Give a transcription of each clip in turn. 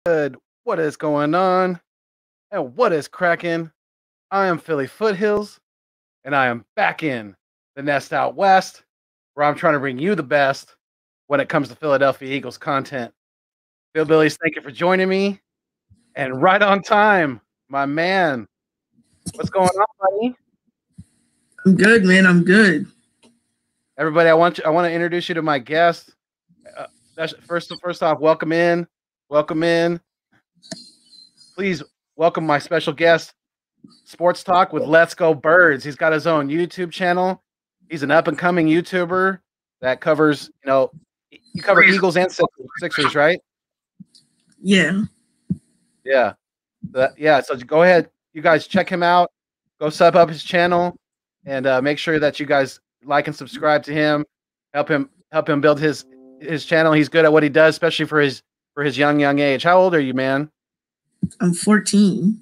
Good. What is going on? And what is cracking? I am Philly Foothills, and I am back in the nest out west, where I'm trying to bring you the best when it comes to Philadelphia Eagles content. Bill Billies, thank you for joining me. And right on time, my man. What's going on, buddy? I'm good, man. I'm good. Everybody, I want to introduce you to my guest. First off, welcome in. Welcome in. Please welcome my special guest, Sports Talk with Letsgobirds. He's got his own YouTube channel. He's an up and coming YouTuber that covers, you cover Eagles and Sixers, right? Yeah. Yeah. Yeah. So go ahead. You guys check him out. Go sub up his channel and make sure that you guys like and subscribe to him. Help him build his channel. He's good at what he does, especially for his young age. How old are you, man? I'm 14.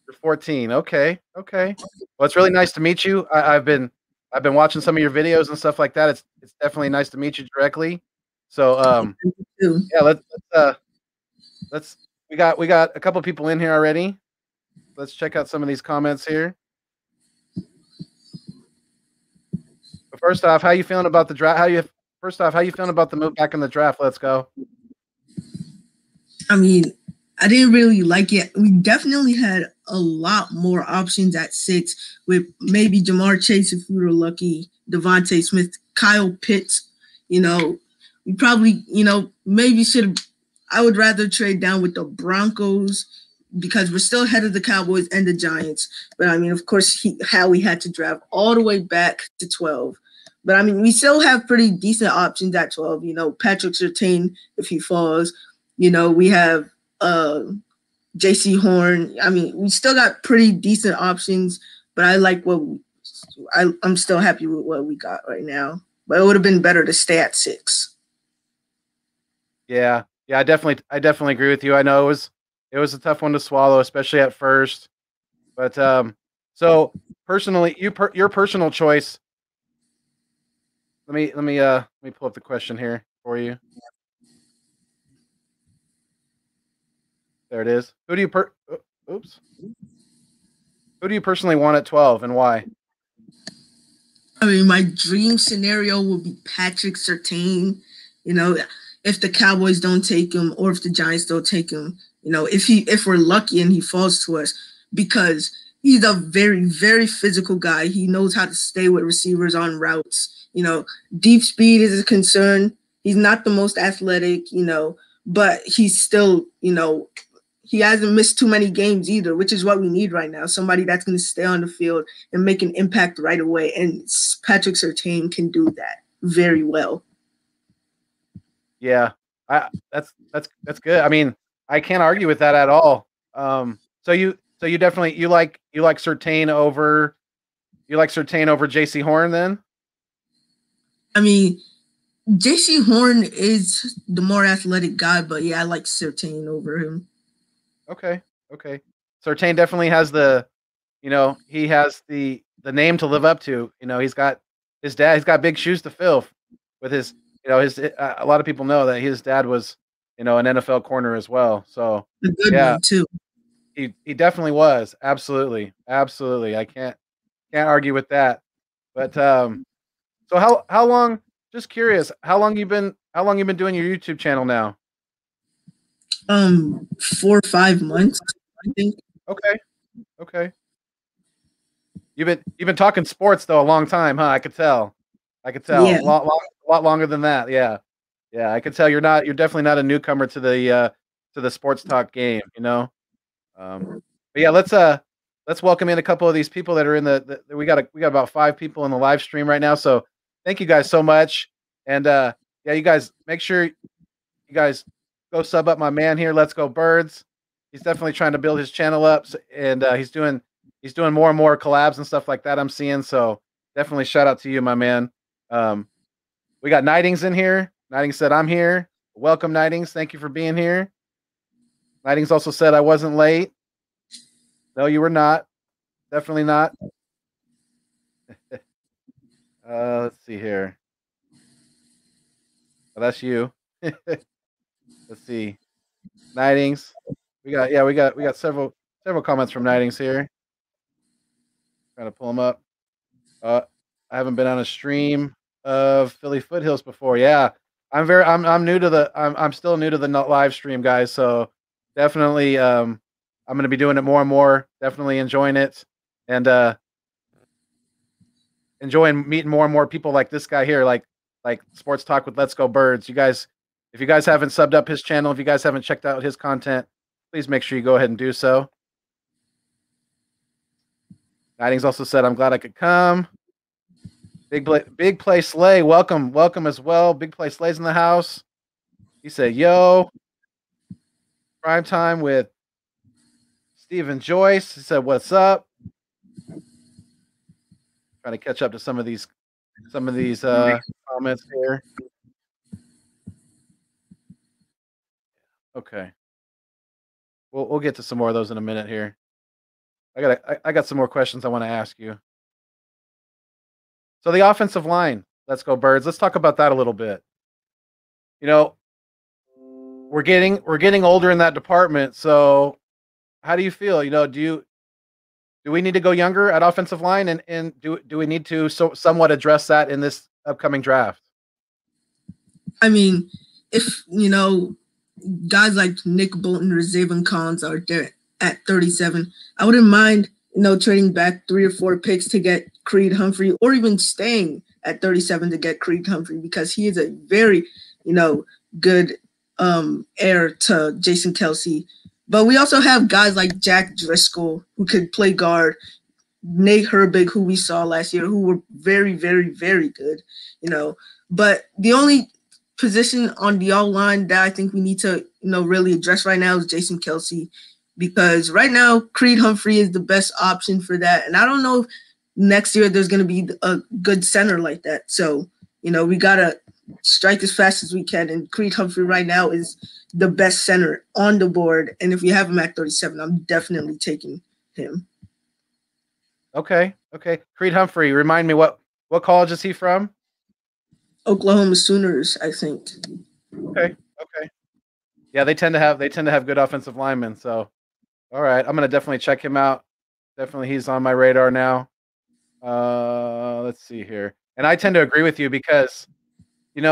You're 14. Okay. Well, it's really nice to meet you. I've been watching some of your videos and stuff like that. It's definitely nice to meet you directly. So yeah, let's we got a couple people in here already. Let's check out some of these comments here. But first off, how you feeling about the draft? How you feeling about the move back in the draft? Let's go. I mean, I didn't really like it. We definitely had a lot more options at 6 with maybe Jamar Chase if we were lucky, Devontae Smith, Kyle Pitts. We probably, maybe should have. I would rather trade down with the Broncos because we're still ahead of the Cowboys and the Giants. But I mean, of course, Howie had to draft all the way back to 12. But I mean, we still have pretty decent options at 12. Patrick Surtain if he falls. We have J.C. Horn. I mean, we still got pretty decent options, but I like I'm still happy with what we got right now. But it would have been better to stay at 6. Yeah, I definitely agree with you. I know it was a tough one to swallow, especially at first. But so personally, your personal choice. Let me pull up the question here for you. There it is. Who do you personally want at 12 and why? I mean, my dream scenario would be Patrick Surtain. If the Cowboys don't take him or if the Giants don't take him, if we're lucky and he falls to us, because he's a very, very physical guy. He knows how to stay with receivers on routes. Deep speed is a concern. He's not the most athletic, but he's still, he hasn't missed too many games either, which is what we need right now. Somebody that's going to stay on the field and make an impact right away. And Patrick Surtain can do that very well. Yeah, that's good. I mean, I can't argue with that at all. So you definitely you like Surtain over J.C. Horn then? I mean, J.C. Horn is the more athletic guy, but yeah, I like Surtain over him. Okay. Surtain definitely has he has the name to live up to. He's got his dad. He's got big shoes to fill with his. A lot of people know that his dad was, an NFL corner as well. So a good one too. He definitely was. Absolutely. I can't argue with that. But so how long? Just curious, how long you been doing your YouTube channel now? 4 or 5 months, I think. Okay. You've been talking sports though a long time, huh? I could tell. Yeah. A lot longer than that. Yeah. I could tell you're definitely not a newcomer to the sports talk game. But yeah, let's welcome in a couple of these people that are in we got about 5 people in the live stream right now. So thank you guys so much. And yeah, you guys make sure you guys go sub up my man here. Let's go Birds. He's definitely trying to build his channel up, and he's doing more and more collabs and stuff like that I'm seeing. So definitely shout out to you, my man. We got Nightings in here. Nightings said, I'm here. Welcome, Nightings. Thank you for being here. Nightings also said I wasn't late. No, you were not. Definitely not. Let's see here. Oh, that's you. Let's see. Nightings. We got several comments from Nightings here. Trying to pull them up. Uh, I haven't been on a stream of Philly Foothills before. Yeah, I'm new to the I'm still new to the live stream, guys. So definitely I'm going to be doing it more and more. Definitely enjoying it, and enjoying meeting more and more people like this guy here, like Sports Talk with Let's Go Birds. You guys, if you guys haven't subbed up his channel, if you guys haven't checked out his content, please make sure you go ahead and do so. Nightings also said, "I'm glad I could come." Big Play Slay, welcome as well. Big Play Slay's in the house. He said, "Yo, prime time with Stephen Joyce." He said, "What's up?" Trying to catch up to some of these comments here. Okay, we'll get to some more of those in a minute here. I got some more questions I want to ask you. So the offensive line, let's go Birds. Let's talk about that a little bit. You know, we're getting older in that department. So how do you feel? Do we need to go younger at offensive line, and do we need to somewhat address that in this upcoming draft? I mean, if guys like Nick Bolton or Zayvon Collins are there at 37, I wouldn't mind trading back 3 or 4 picks to get Creed Humphrey, or even staying at 37 to get Creed Humphrey, because he is a very good heir to Jason Kelce. But we also have guys like Jack Driscoll, who could play guard, Nate Herbig, who we saw last year, who were very, very, very good, But the only position on the O-line that I think we need to, really address right now is Jason Kelce, because right now Creed Humphrey is the best option for that. And I don't know if next year there's going to be a good center like that. So, we got to strike as fast as we can. And Creed Humphrey right now is the best center on the board. And if we have him at 37, I'm definitely taking him. Okay. Creed Humphrey, remind me, what college is he from? Oklahoma Sooners, I think. Okay. Yeah, they tend to have good offensive linemen. So, all right, I'm gonna definitely check him out. Definitely, he's on my radar now. Let's see here, and I tend to agree with you because, we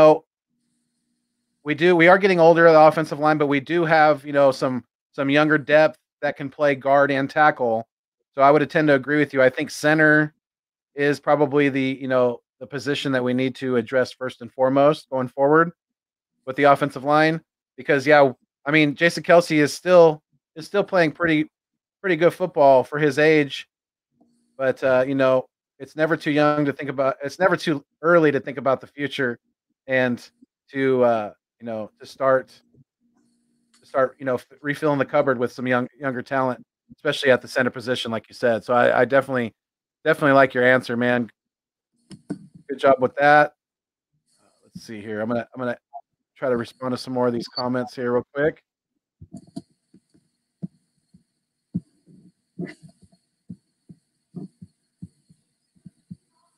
are getting older at the offensive line, but we do have some younger depth that can play guard and tackle. So I would tend to agree with you. I think center is probably the position that we need to address first and foremost going forward with the offensive line, because Jason Kelce is still playing pretty good football for his age, but it's never too young to think about. It's never too early to think about the future, and to start refilling the cupboard with some younger talent, especially at the center position, like you said. So I definitely like your answer, man. Good job with that. Let's see here. I'm gonna try to respond to some more of these comments here real quick.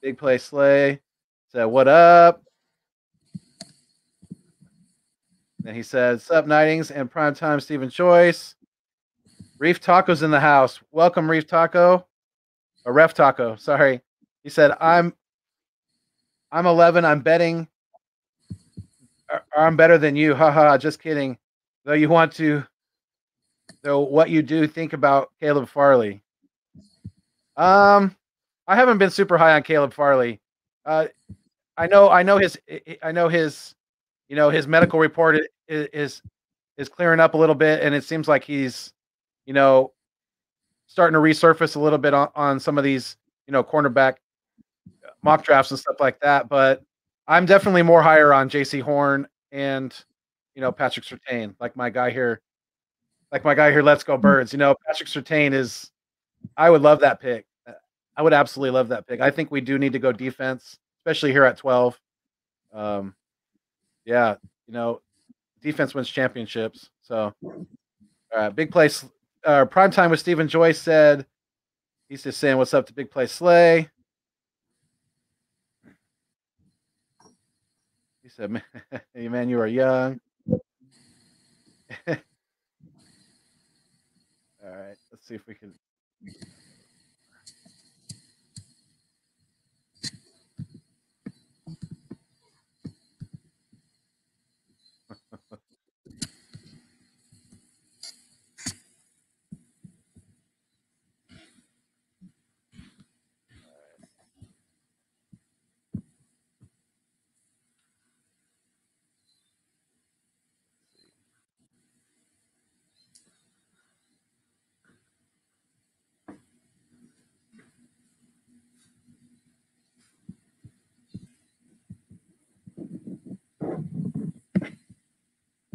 Big Play Slay said, "What up?" And he said, "Sup, Nightings and Primetime Stephen Choice. Reef Taco's in the house. Welcome, Reef Taco. Or Ref Taco, sorry." He said, I'm 11. I'm betting I'm better than you. Haha, just kidding. Though what you do think about Caleb Farley. I haven't been super high on Caleb Farley. I know his his medical report is clearing up a little bit, and it seems like he's starting to resurface a little bit on some of these cornerback mock drafts and stuff like that. But I'm definitely more higher on JC Horn and Patrick Surtain, like my guy here. Let's Go Birds. Patrick Surtain is. I would love that pick. I would absolutely love that pick. I think we do need to go defense, especially here at 12. Yeah, defense wins championships. So, Big Play, Prime Time with Stephen Joyce said, he's just saying what's up to Big Play Slay. He said, man, you are young. All right, let's see if we can.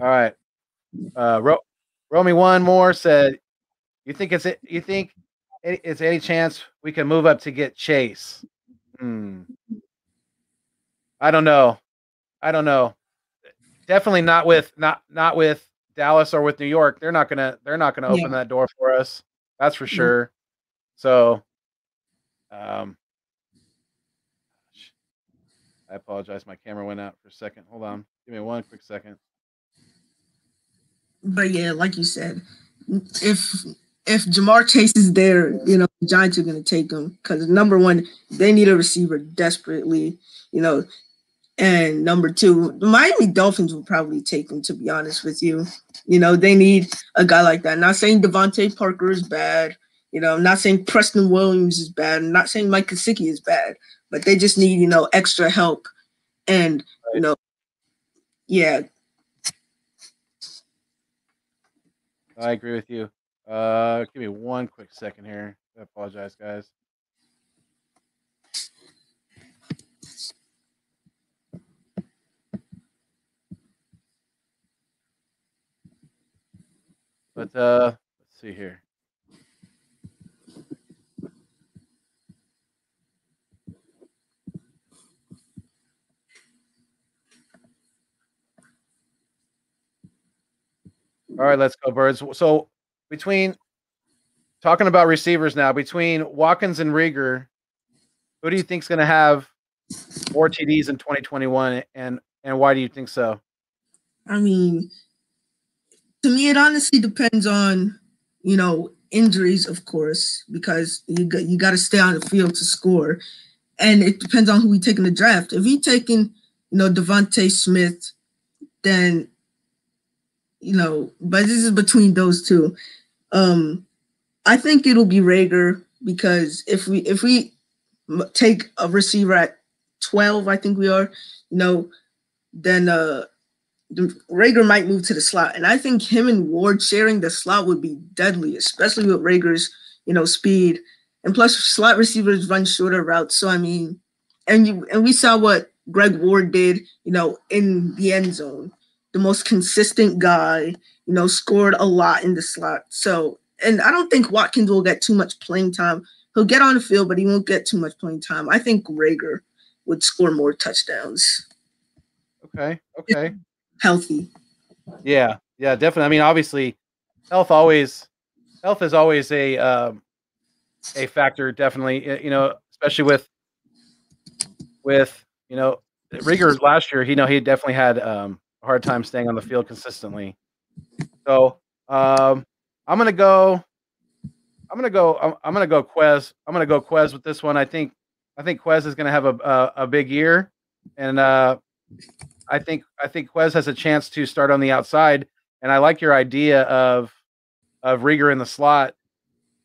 All right. Romy one more said, "You think it's any chance we can move up to get Chase?" I don't know. I don't know. Definitely not with Dallas or with New York. They're not gonna open Yeah. that door for us. That's for sure. So, I apologize. My camera went out for a second. Hold on. Give me one quick second. But yeah, like you said, if Jamar Chase is there, the Giants are going to take him because number one, they need a receiver desperately, and number two, the Miami Dolphins will probably take him. To be honest with you, they need a guy like that. Not saying Devontae Parker is bad. I'm not saying Preston Williams is bad. I'm not saying Mike Gesicki is bad, but they just need extra help, and yeah. I agree with you. Give me one quick second here. I apologize, guys. But let's see here. All right, let's go, Birds. So between talking about receivers now, between Watkins and Rieger, who do you think's going to have more TDs in 2021, and why do you think so? I mean, to me, it honestly depends on injuries, of course, because you got to stay on the field to score, and it depends on who we take in the draft. If we taking Devontae Smith, then but this is between those two. I think it'll be Rager because if we take a receiver at 12, I think we are, then Rager might move to the slot. And I think him and Ward sharing the slot would be deadly, especially with Rager's, speed. And plus slot receivers run shorter routes. So I mean, and we saw what Greg Ward did, in the end zone. The most consistent guy, scored a lot in the slot. So, and I don't think Watkins will get too much playing time. He'll get on the field, but he won't get too much playing time. I think Rager would score more touchdowns. Okay. Healthy. Yeah, definitely. I mean, obviously, health is always a factor. Definitely, especially with Rieger last year. He definitely had a hard time staying on the field consistently. So I'm gonna go Quez. I'm gonna go Quez with this one. I think Quez is gonna have a big year, and I think Quez has a chance to start on the outside. And I like your idea of Rieger in the slot,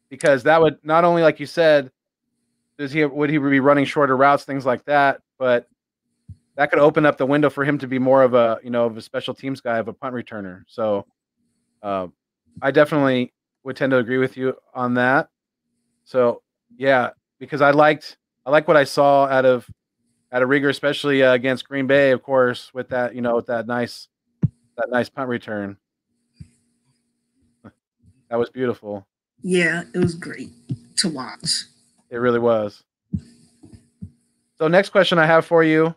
because that would not only, like you said, would he be running shorter routes, things like that, but that could open up the window for him to be more of a special teams guy, of a punt returner. So I definitely would tend to agree with you on that. So yeah, because I like what I saw out of Rieger, especially against Green Bay, of course, with that with that nice punt return. That was beautiful. Yeah, it was great to watch. It really was. So next question I have for you.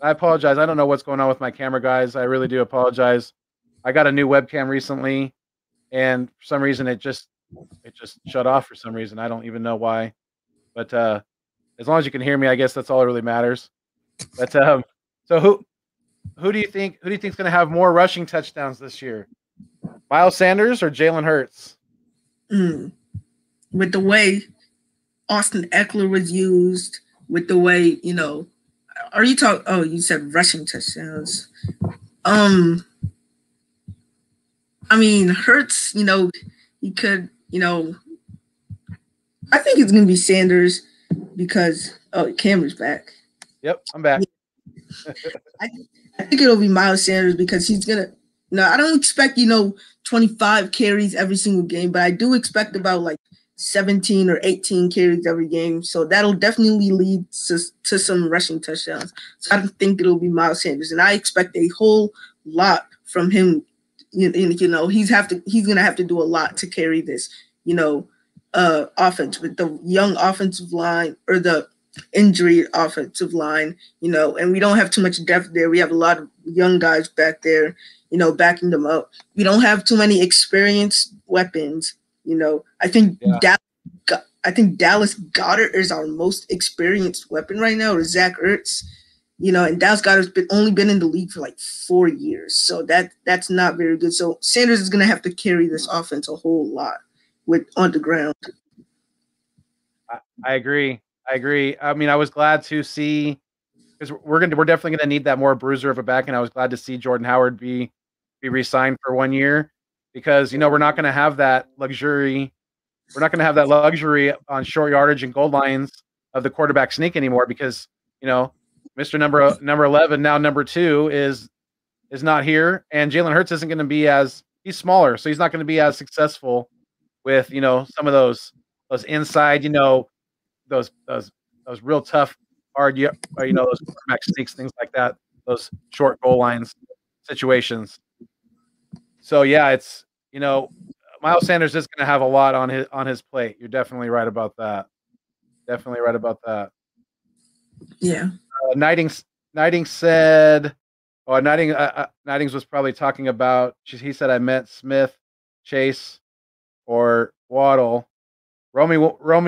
I apologize. I don't know what's going on with my camera, guys. I really do apologize. I got a new webcam recently, and for some reason it just shut off for some reason. I don't even know why. But as long as you can hear me, I guess that's all that really matters. But so who do you think is going to have more rushing touchdowns this year? Miles Sanders or Jalen Hurts? Mm. With the way Austin Eckler was used, with the way, are you talking? Oh, you said rushing touchdowns. Um, I mean, Hurts, he could, I think it's going to be Sanders because, oh, Cameron's back. Yep, I'm back. I, I think it'll be Miles Sanders because he's going to, I don't expect, 25 carries every single game, but I do expect about like 17 or 18 carries every game. So that'll definitely lead to some rushing touchdowns. So I don't think it'll be Miles Sanders. And I expect a whole lot from him. He's going to have to do a lot to carry this, offense with the young offensive line or the injury offensive line, and we don't have too much depth there. We have a lot of young guys back there, backing them up. We don't have too many experienced weapons. I think Dallas Goedert is our most experienced weapon right now, or Zach Ertz. And Dallas Goedert's only been in the league for like 4 years, so that's not very good. So Sanders is going to have to carry this offense a whole lot on the ground. I agree. I mean, I was glad to see because we're definitely going to need that more bruiser of a back, and I was glad to see Jordan Howard be re-signed for 1 year because we're not going to have that luxury. We're not going to have that luxury on short yardage and goal lines of the quarterback sneak anymore because Mr. number 11 now number 2 is not here, and Jalen Hurts isn't going to be he's smaller, so he's not going to be as successful with some of those inside those real tough hard those quarterback sneaks, things like that, those short goal lines situations. So yeah, it's Miles Sanders is going to have a lot on his plate. You're definitely right about that. Yeah. Niding said, Nidings was probably talking about. He said I meant Smith, Chase, or Waddle. Romy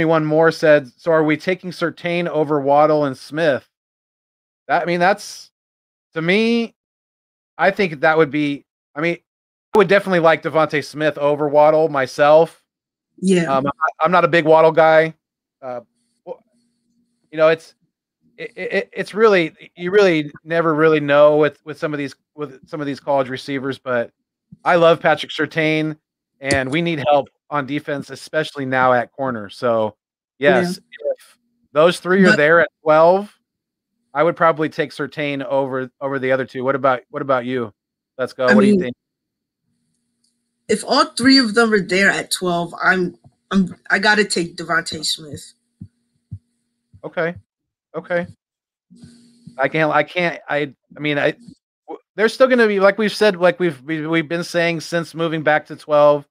one more said, so are we taking Surtain over Waddle and Smith? That's to me. I think that would be. I would definitely like Devontae Smith over Waddle myself. Yeah. I'm not a big Waddle guy. It's really, you really never really know with some of these college receivers, but I love Patrick Surtain, and we need help on defense, especially now at corner. So yes, if those three are there at 12, I would probably take Surtain over the other two. What about you? Let's go. What do you think? If all three of them are there at 12, I gotta take Devontae Smith. Okay. There's still going to be, like we've said, like we've been saying since moving back to 12.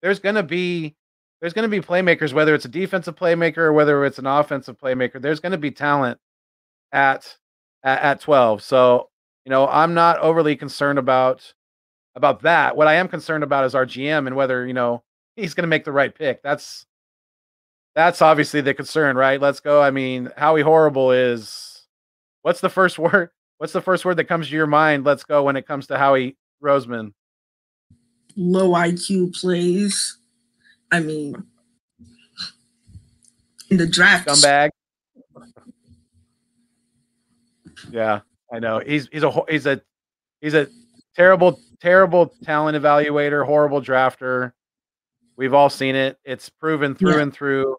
There's going to be playmakers, whether it's a defensive playmaker or whether it's an offensive playmaker. There's going to be talent at 12. So I'm not overly concerned about that. What I am concerned about is our GM and whether he's going to make the right pick. That's obviously the concern, right? Let's go. Howie Horrible is. What's the first word? What's the first word that comes to your mind? Let's go when it comes to Howie Roseman. Low IQ plays. In the draft. Scumbag. Yeah, I know. He's a terrible talent evaluator, horrible drafter. We've all seen it. It's proven through and through.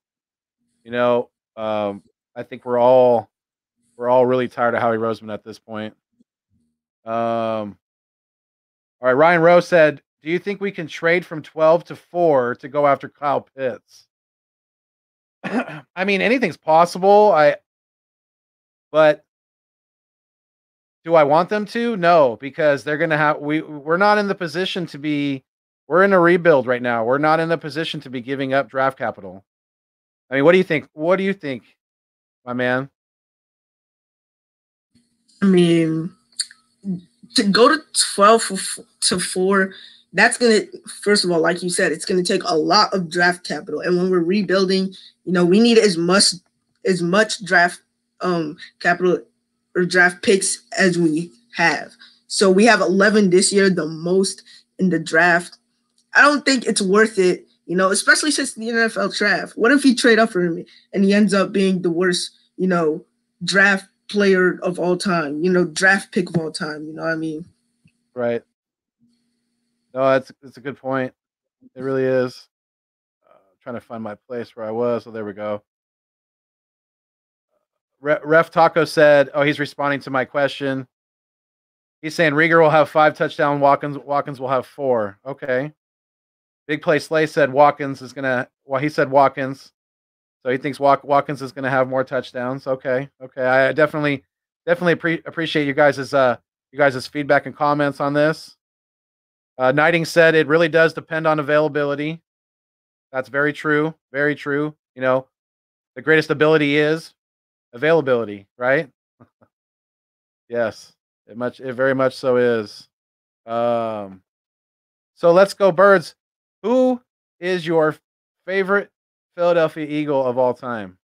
I think we're all really tired of Howie Roseman at this point. All right, Ryan Rowe said, do you think we can trade from 12 to 4 to go after Kyle Pitts? Anything's possible. But do I want them to? No, because they're going to have we're not in the position to be. We're in a rebuild right now. We're not in the position to be giving up draft capital. What do you think? What do you think, my man? To go to 12 to 4, that's going to, first of all, like you said, it's going to take a lot of draft capital. And when we're rebuilding, we need as much draft capital or draft picks as we have. So we have 11 this year, the most in the draft. I don't think it's worth it, You know, especially since the NFL draft. What if he trade up for him and he ends up being the worst, you know, draft player of all time, you know, draft pick of all time, you know what I mean? Right. No, that's a good point. It really is. Trying to find my place where I was. So there we go. Ref Taco said, "Oh, he's responding to my question. He's saying Rieger will have 5 touchdowns. Watkins will have 4. Okay. Big Play Slay said Watkins is gonna. Well, he said Watkins, so he thinks Watkins is gonna have more touchdowns. Okay. I definitely appreciate you guys' feedback and comments on this. Knighting said it really does depend on availability. That's very true. Very true. You know, the greatest ability is availability, right? Yes, it very much so is. So let's go Birds. Who is your favorite Philadelphia Eagle of all time?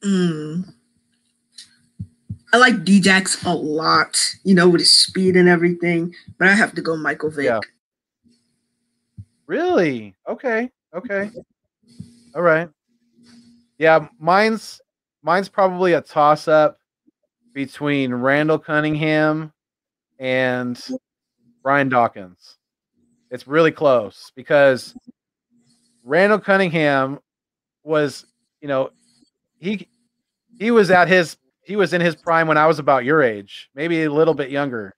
I like Djax a lot, you know, with his speed and everything, but I have to go Michael Vick. Yeah. Really? Okay. All right. Yeah, mine's probably a toss up between Randall Cunningham and Brian Dawkins. It's really close because Randall Cunningham was, you know, he was in his prime when I was about your age, maybe a little bit younger,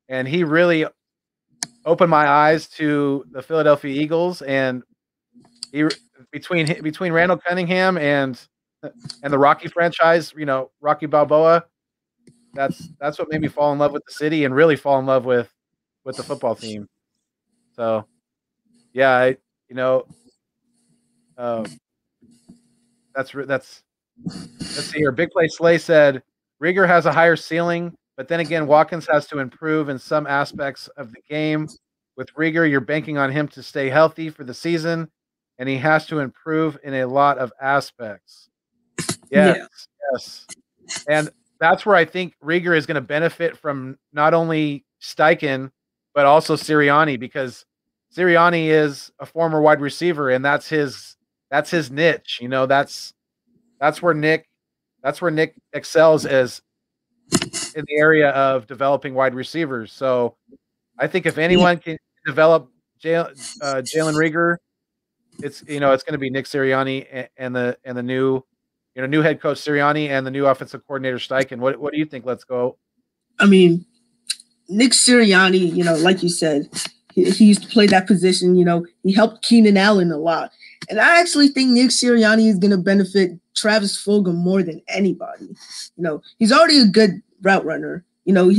and he really opened my eyes to the Philadelphia Eagles. And he between Randall Cunningham and the Rocky franchise, you know, Rocky Balboa, that's what made me fall in love with the city and really fall in love with the football team. So, yeah, that's let's see here. Big Play Slay said Rieger has a higher ceiling, but then again, Watkins has to improve in some aspects of the game. With Rieger, you're banking on him to stay healthy for the season, and he has to improve in a lot of aspects. Yes. And that's where I think Rieger is going to benefit from not only Steichen, but also Sirianni, because Sirianni is a former wide receiver, and that's his niche. You know, that's where Nick excels as in the area of developing wide receivers. So I think if anyone can develop Jalen Rieger, it's going to be Nick Sirianni and the new head coach Sirianni and the new offensive coordinator Steichen. What do you think? Let's go. I mean, Nick Sirianni, you know, like you said, he used to play that position. You know, he helped Keenan Allen a lot. And I actually think Nick Sirianni is going to benefit Travis Fulgham more than anybody. You know, he's already a good route runner. You know,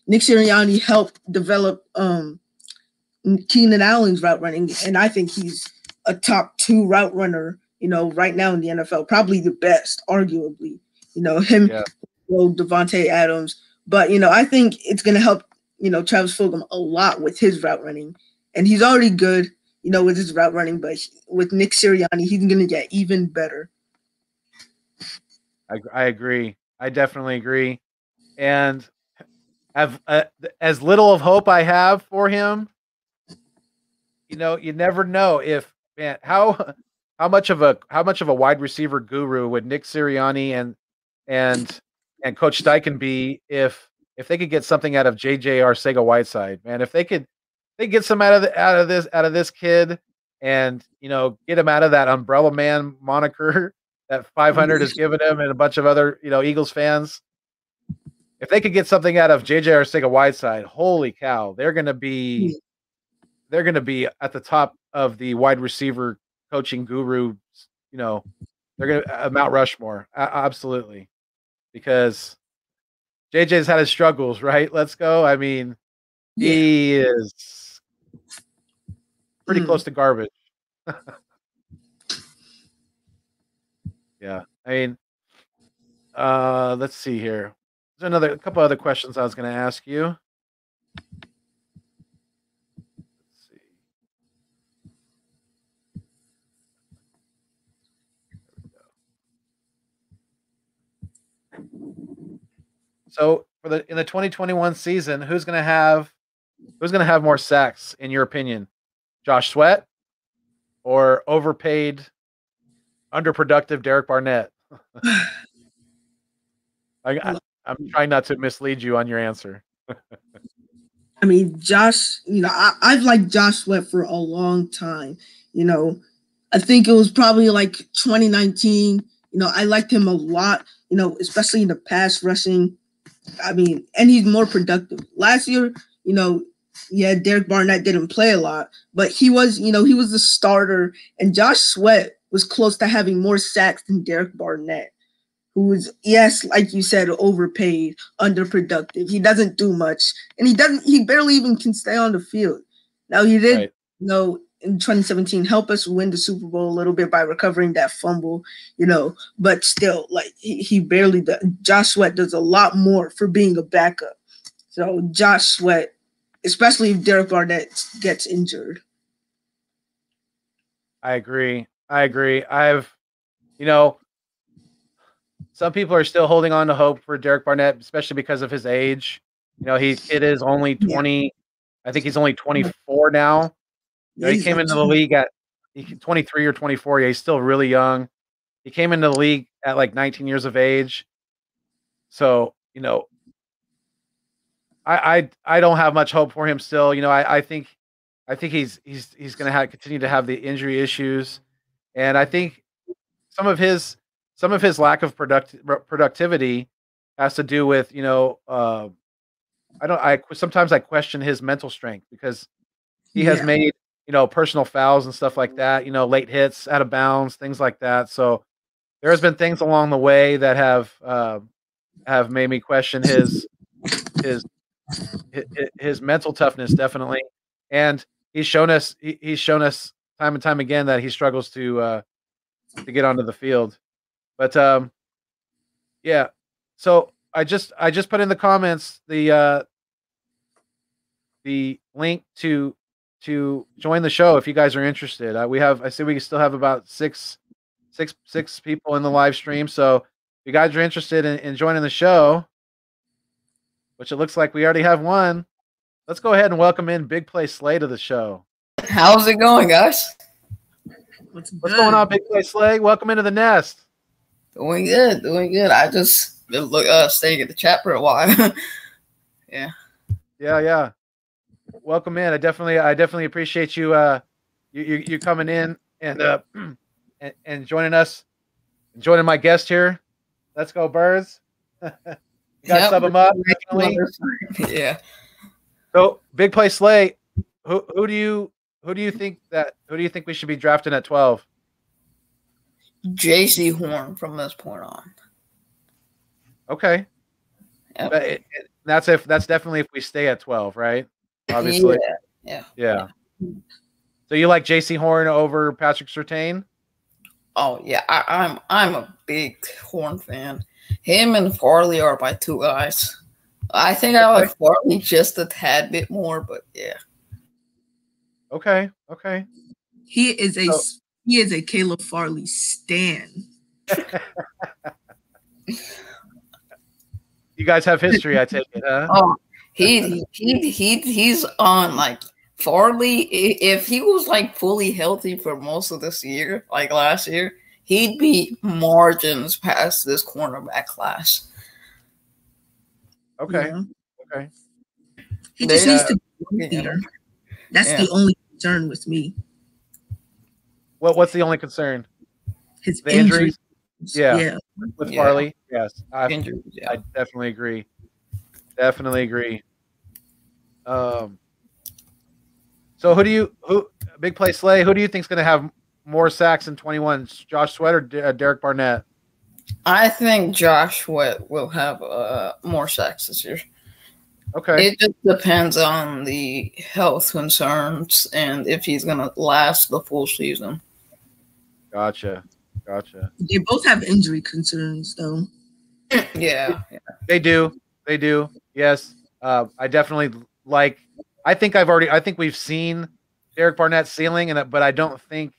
Nick Sirianni helped develop Keenan Allen's route running, and I think he's a top 2 route runner, you know, right now in the NFL, probably the best, arguably. You know, him, Devontae Adams. But, you know, I think it's going to help, you know, Travis Fulgham a lot with his route running. And he's already good, you know, with his route running, but with Nick Sirianni, he's going to get even better. I agree. I definitely agree. And as little of hope I have for him, you know, you never know if, man, how much of a wide receiver guru would Nick Sirianni and Coach Steichen be if they could get something out of JJ Arcega-Whiteside, man. If they get some out of this kid, and, you know, get him out of that umbrella man moniker that 500 has given him and a bunch of other, you know, Eagles fans. If they could get something out of JJ Arcega-Whiteside, holy cow, they're going to be at the top of the wide receiver coaching guru. You know, they're going to Mount Rushmore. Absolutely. Because JJ's had his struggles, right? Let's go. I mean, he is pretty close to garbage. Yeah. I mean, let's see here. There's a couple other questions I was going to ask you. Let's see. There we go. So in the 2021 season, who's going to have more sacks in your opinion? Josh Sweat, or overpaid, underproductive Derek Barnett? I'm trying not to mislead you on your answer. I mean, Josh, I've liked Josh Sweat for a long time. I think it was probably like 2019. I liked him a lot, especially in the pass rushing. I mean, and he's more productive. Last year, yeah, Derek Barnett didn't play a lot, but he was the starter, and Josh Sweat was close to having more sacks than Derek Barnett, who is, yes, like you said, overpaid, underproductive. He doesn't do much, and he barely even can stay on the field. Now he did, right. In 2017 help us win the Super Bowl a little bit by recovering that fumble, but still, like he barely does. Josh Sweat does a lot more for being a backup. So Josh Sweat, especially if Derek Barnett gets injured. I agree. Some people are still holding on to hope for Derek Barnett, especially because of his age. It is only 20. Yeah. I think he's only 24 now. He came into the league at 23 or 24. Yeah, he's still really young. He came into the league at like 19 years of age. So, I don't have much hope for him still. I think he's going to continue to have the injury issues, and I think some of his lack of productivity has to do with sometimes I question his mental strength, because he has made personal fouls and stuff like that, late hits out of bounds, things like that. So there has been things along the way that have made me question his mental toughness, definitely. And he's shown us time and time again that he struggles to get onto the field. But yeah. So I just put in the comments the link to join the show if you guys are interested. I see we still have about six people in the live stream. So if you guys are interested in joining the show, which it looks like we already have one, let's go ahead and welcome in Big Play Slay to the show. How's it going, guys? What's going on, Big Play Slay? Welcome into the nest. Doing good. I just been staying at the chat for a while. Yeah. Welcome in. I definitely appreciate you you coming in and joining us, and joining my guest here. Let's go, Birds. You got sub them up. Yeah. So Big Play Slay, who do you think we should be drafting at 12? J.C. Horn from this point on. Okay. Yep. But that's definitely if we stay at 12, right? Obviously. Yeah. So you like J.C. Horn over Patrick Surtain? Oh yeah, I'm a big Horn fan. Him and Farley are my two guys. I think I like Farley just a tad bit more, but yeah. Okay. He is a Caleb Farley stan. You guys have history, I take it, huh? Oh, he's on like Farley. If he was like fully healthy for most of this year, like last year, he'd be margins past this cornerback class. Okay. Yeah. Okay. He just needs to be there. That's the only concern with me. What's the only concern? His injuries. Yeah. With Farley, yes. I definitely agree. So who Big Play Slay, who do you think is going to have more sacks in 21? Josh Sweat or Derek Barnett? I think Josh Sweat will have more sacks this year. Okay. It just depends on the health concerns and if he's going to last the full season. Gotcha. They both have injury concerns, though. Yeah. They do. Yes. I definitely like. I think we've seen Derek Barnett's ceiling, but I don't think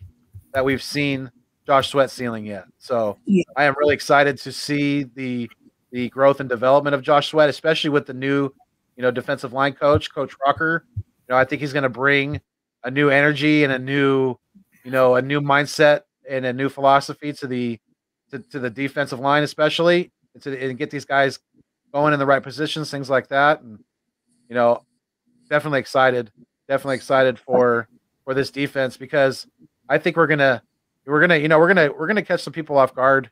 that we've seen Josh Sweat's ceiling yet. So I am really excited to see the growth and development of Josh Sweat, especially with the new, defensive line coach, Coach Rucker. I think he's going to bring a new energy and a new a new mindset and a new philosophy to the defensive line, especially, and get these guys going in the right positions, things like that. And definitely excited for this defense, because I think we're gonna catch some people off guard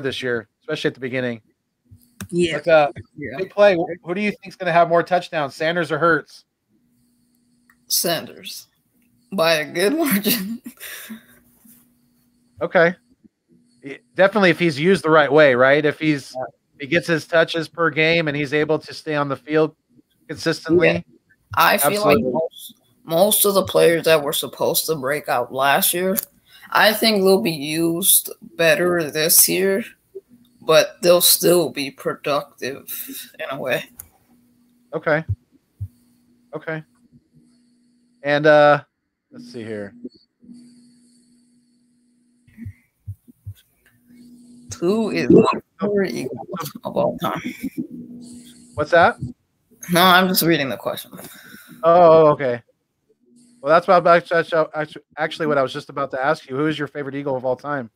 this year, especially at the beginning. Yeah. But, big play. Who do you think is going to have more touchdowns, Sanders or Hurts? Sanders, by a good margin. Okay. Definitely, if he's used the right way, right? If he gets his touches per game and he's able to stay on the field consistently. Yeah. I feel like most of the players that were supposed to break out last year, I think they'll be used better this year, but they'll still be productive in a way. Okay. And let's see here. Who is my favorite Eagle of all time? What's that? No, I'm just reading the question. Oh, okay. Well, that's actually what I was just about to ask you. Who is your favorite Eagle of all time?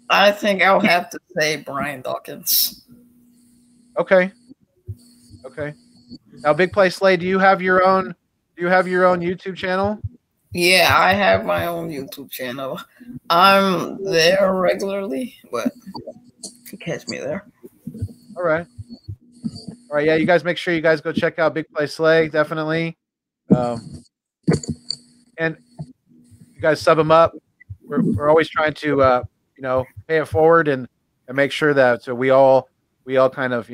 I think I'll have to say Brian Dawkins. Okay. Now, Big Play Slay, do you have your own YouTube channel? Yeah, I have my own YouTube channel. I'm there regularly, but you can catch me there. All right. Yeah, you guys make sure you guys go check out Big Play Slay, definitely. And you guys sub them up. We're always trying to pay it forward and make sure that we all kind of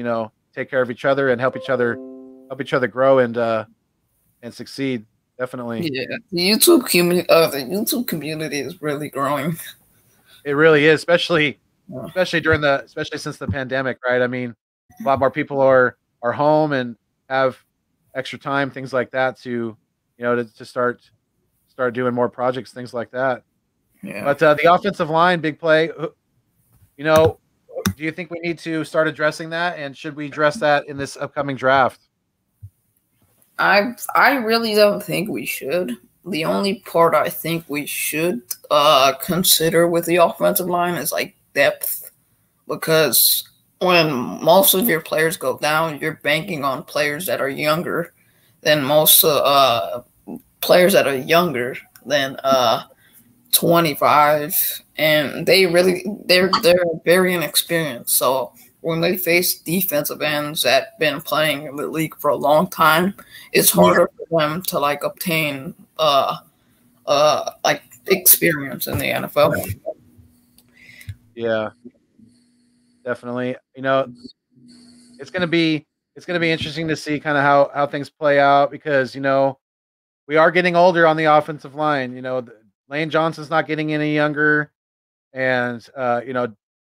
take care of each other and help each other grow and succeed. Definitely. Yeah, the YouTube community is really growing. It really is, especially since the pandemic, right? I mean, a lot more people are home and have extra time, things like that, to start doing more projects, things like that. Yeah. But the offensive line, Big Play, do you think we need to start addressing that, and should we address that in this upcoming draft? I really don't think we should. The only part I think we should consider with the offensive line is like depth, because when most of your players go down, you're banking on players that are younger than players that are younger than 25, and they're very inexperienced. So when they face defensive ends that been playing in the league for a long time, it's harder for them to obtain experience in the NFL. Yeah, definitely. It's gonna be interesting to see kind of how things play out, because we are getting older on the offensive line. Lane Johnson's not getting any younger, and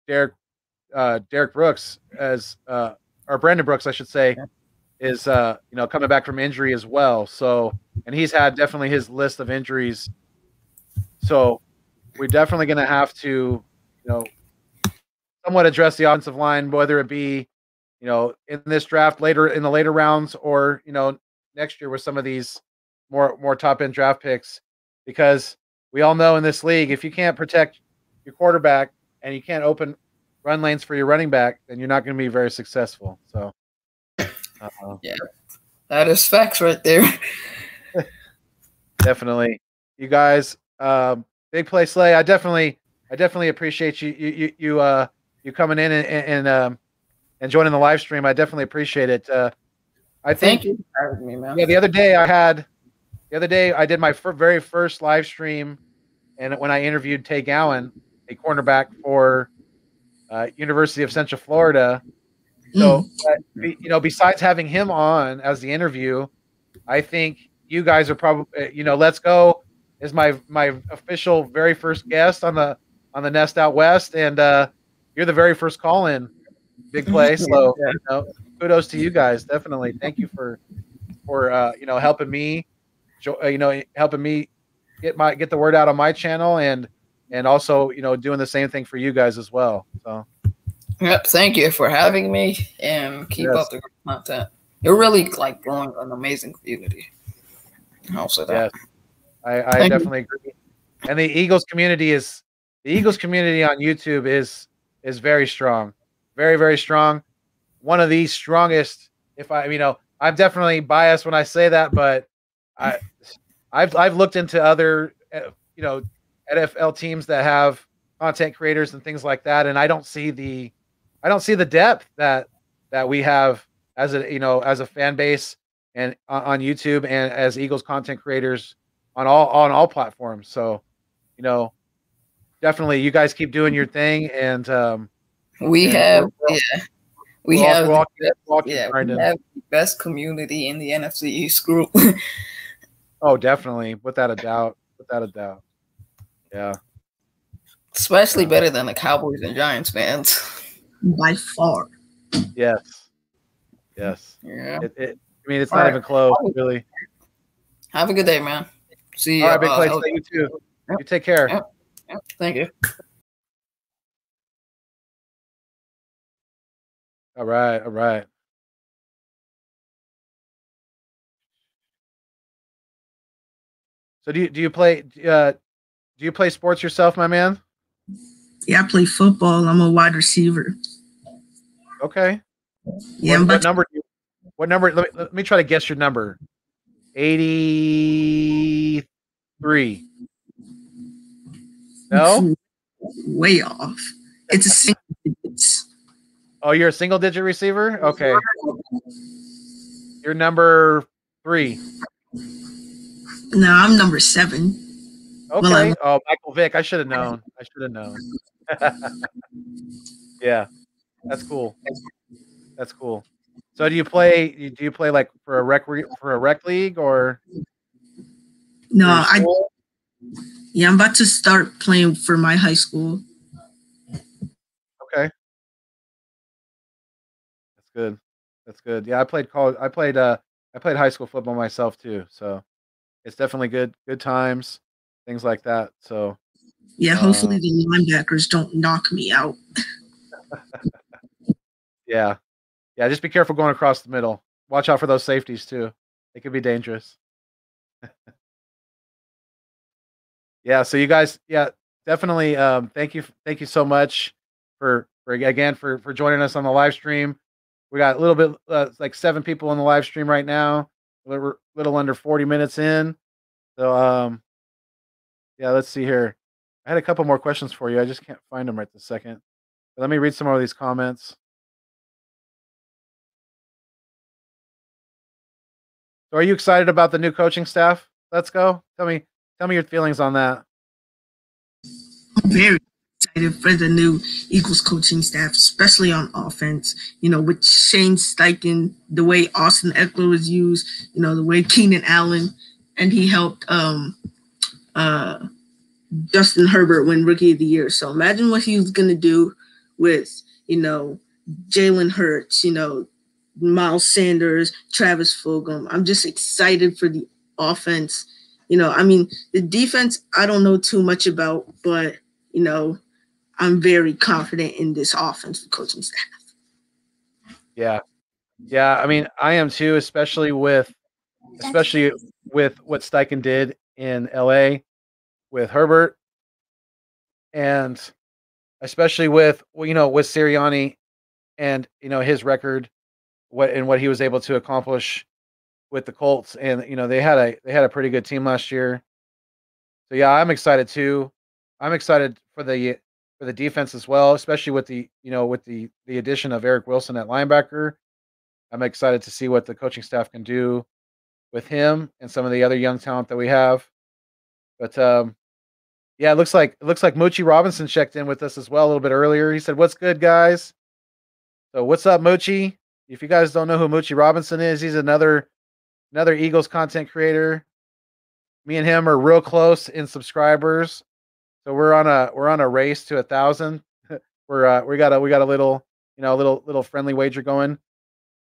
Derek Brooks or Brandon Brooks, I should say, is coming back from injury as well. So, and he's had definitely his list of injuries. So we're definitely going to have to, somewhat address the offensive line, whether it be, in this draft in the later rounds, or next year with some of these more top end draft picks, because we all know in this league, if you can't protect your quarterback and you can't open run lanes for your running back, then you're not going to be very successful. So, yeah, that is facts right there. Definitely, you guys, Big Play Slay. I definitely appreciate you coming in and joining the live stream. I definitely appreciate it. Thank you for having me, man. Yeah, the other day I did my very first live stream, and when I interviewed Tay Gowan, a cornerback for University of Central Florida. So, besides having him on as the interview, I think you guys are probably, Let's Go is my official very first guest on the Nest Out West, and you're the very first call in, Big Play. So, kudos to you guys. Definitely, thank you for helping me, helping me get the word out on my channel, and also, doing the same thing for you guys as well. So, yep, thank you for having me, and keep up the content. You're really growing an amazing community. I'll say that. Yes. I definitely agree. And the Eagles community on YouTube is very strong, very, very strong. One of the strongest. If I, I'm definitely biased when I say that, but I've looked into other, NFL teams that have content creators and things like that, and I don't see the depth that we have as a fan base and on YouTube and as Eagles content creators on all platforms. So, definitely you guys keep doing your thing, and we have the best community in the NFC East group. Oh, definitely, without a doubt. Yeah. Especially better than the Cowboys and Giants fans. By far. Yes. Yeah. It's not even close, really. Have a good day, man. See you. All right, Big Clay. You too. Yep. You take care. Yep. Thank you. All right. So do you play sports yourself, my man? Yeah, I play football. I'm a wide receiver. Okay. Yeah. What number? What number? Let me try to guess your number. 83. No. Way off. It's a single digits. Oh, you're a single digit receiver? Okay. You're number 3. No, I'm number 7. Okay. Oh, Michael Vick. I should have known. Yeah. That's cool. So do you play like for a rec league or? No, I'm about to start playing for my high school. Okay. That's good. Yeah, I played high school football myself too, so it's definitely good times, things like that. So yeah, hopefully the linebackers don't knock me out. Yeah, just be careful going across the middle. Watch out for those safeties too. They could be dangerous. Yeah, so you guys, definitely thank you so much for joining us on the live stream. We got a little bit like 7 people on the live stream right now. We're a little under 40 minutes in. So let's see here. I had a couple more questions for you. I just can't find them right this second. But let me read some more of these comments. So are you excited about the new coaching staff? Let's go. Tell me your feelings on that. I'm very excited for the new Eagles coaching staff, especially on offense. With Shane Steichen, the way Austin Eckler was used, the way Keenan Allen, and he helped Justin Herbert win Rookie of the Year. So imagine what he was going to do with, Jalen Hurts, Miles Sanders, Travis Fulgham. I'm just excited for the offense. The defense, I don't know too much about, but, I'm very confident in this offensive coaching staff. Yeah. I am too, especially with what Steichen did in LA with Herbert, and especially with Sirianni and his record, what he was able to accomplish with the Colts, and they had a pretty good team last year. So yeah, I'm excited too. I'm excited for the defense as well, especially with the addition of Eric Wilson at linebacker. I'm excited to see what the coaching staff can do with him and some of the other young talent that we have. But it looks like Moochie Robinson checked in with us as well a little bit earlier. He said, "What's good, guys?" So what's up, Moochie? If you guys don't know who Moochie Robinson is, he's another Eagles content creator. Me and him are real close in subscribers. So we're on a race to 1,000. We got a little little friendly wager going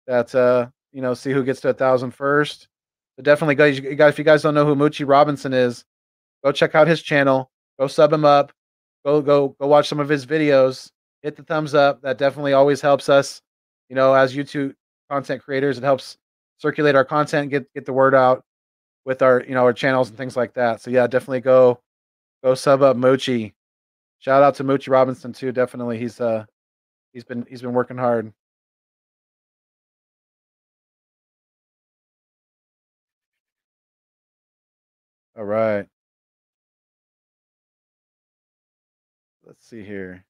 that see who gets to 1,000 first. So definitely, guys, if you guys don't know who Moochie Robinson is, go check out his channel. Go sub him up. Go watch some of his videos. Hit the thumbs up. That definitely always helps us. As YouTube content creators, it helps circulate our content, get the word out. with our our channels and things like that. So yeah, definitely go sub up Moochie. Shout out to Moochie Robinson too. Definitely, he's been working hard. All right. Let's see here.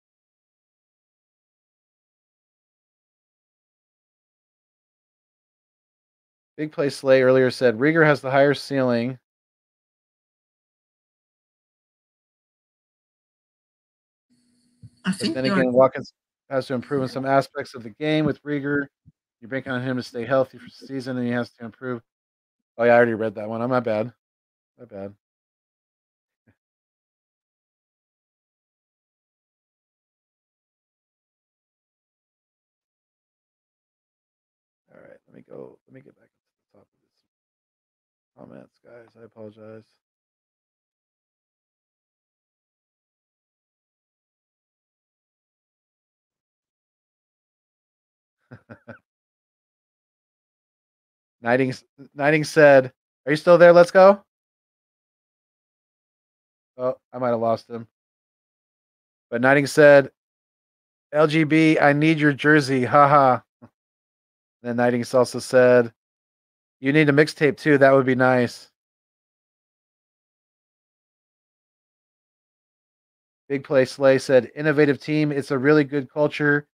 Big Play Slay earlier said Rieger has the higher ceiling. But then again, Watkins has to improve in some aspects of the game with Rieger. You're banking on him to stay healthy for the season, and he has to improve. Oh yeah, I already read that one. Oh, my bad. My bad. All right, let me go. Let me get back to the top of this comments, guys. I apologize. Knighting said, "Are you still there? Let's go." Oh, I might have lost him. But Knighting said, "LGB, I need your jersey." Haha. Then Knighting also said, "You need a mixtape too. That would be nice." Big Play Slay said, "Innovative team. It's a really good culture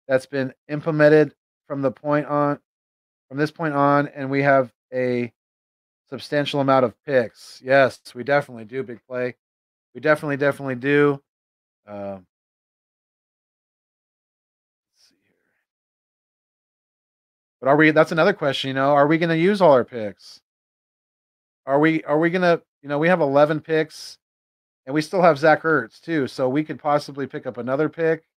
that's been implemented from this point on, and we have a substantial amount of picks." Yes, we definitely do, Big Play. We definitely do. Let's see here. But are we? That's another question. Are we going to use all our picks? Are we going to? We have 11 picks, and we still have Zach Ertz too, so we could possibly pick up another pick.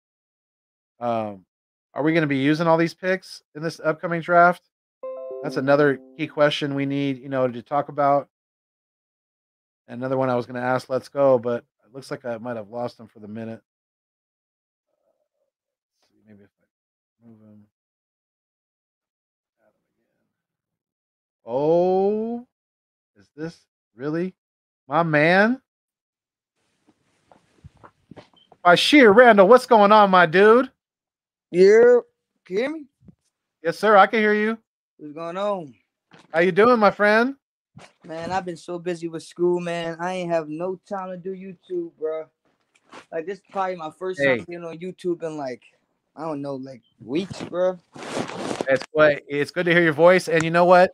Are we going to be using all these picks in this upcoming draft? That's another key question we need, to talk about. Another one I was going to ask. Let's go, but it looks like I might have lost him for the minute. Let's see, maybe if I move him. Oh, is this really my man? Bashir Randall, what's going on, my dude? Yeah, can you hear me? Yes, sir. I can hear you. What's going on? How you doing, my friend? Man, I've been so busy with school, man. I ain't have no time to do YouTube, bro. Like, this is probably my first time being on YouTube in, like, I don't know, like, weeks, bro. It's good to hear your voice. And you know what?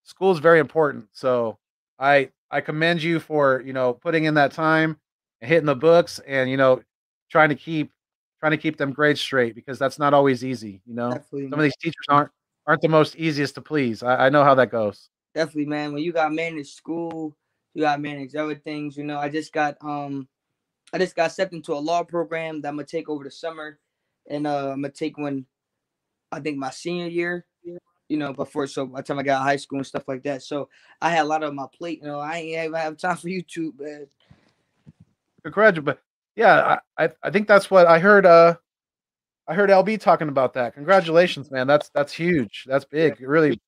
School is very important. So I commend you for, putting in that time and hitting the books and, trying to keep them grades straight, because that's not always easy. Definitely, some of these teachers aren't the most easiest to please. I know how that goes. Definitely, man. When you got manage school, you got manage other things. I just got accepted into a law program that I'm gonna take over the summer, and I'm gonna take one, I think, my senior year. Before, so by the time I got high school and stuff like that. So I had a lot on my plate. I ain't even have time for YouTube, man. Congratulations, but yeah, I think that's what I heard. I heard LB talking about that. Congratulations, man. That's huge. That's big. Yeah, really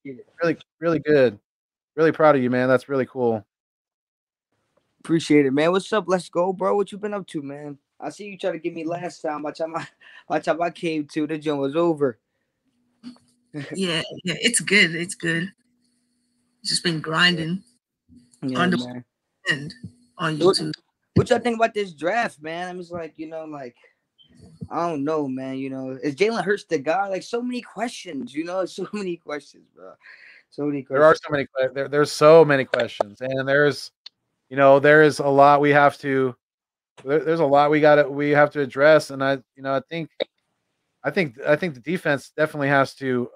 good. Really proud of you, man. That's really cool. Appreciate it, man. What's up? Let's go, bro. What you been up to, man? I see you try to get me last time. By the time I came to, the joint was over. Yeah, it's good. It's good. Just been grinding on the end on YouTube. What y'all think about this draft, man? I'm just like, I don't know, man. Is Jalen Hurts the guy? Like, so many questions, so many questions, bro. So many questions. There are so many. There's so many questions, and there's a lot we have to. There's a lot we have to address, and I think the defense definitely has to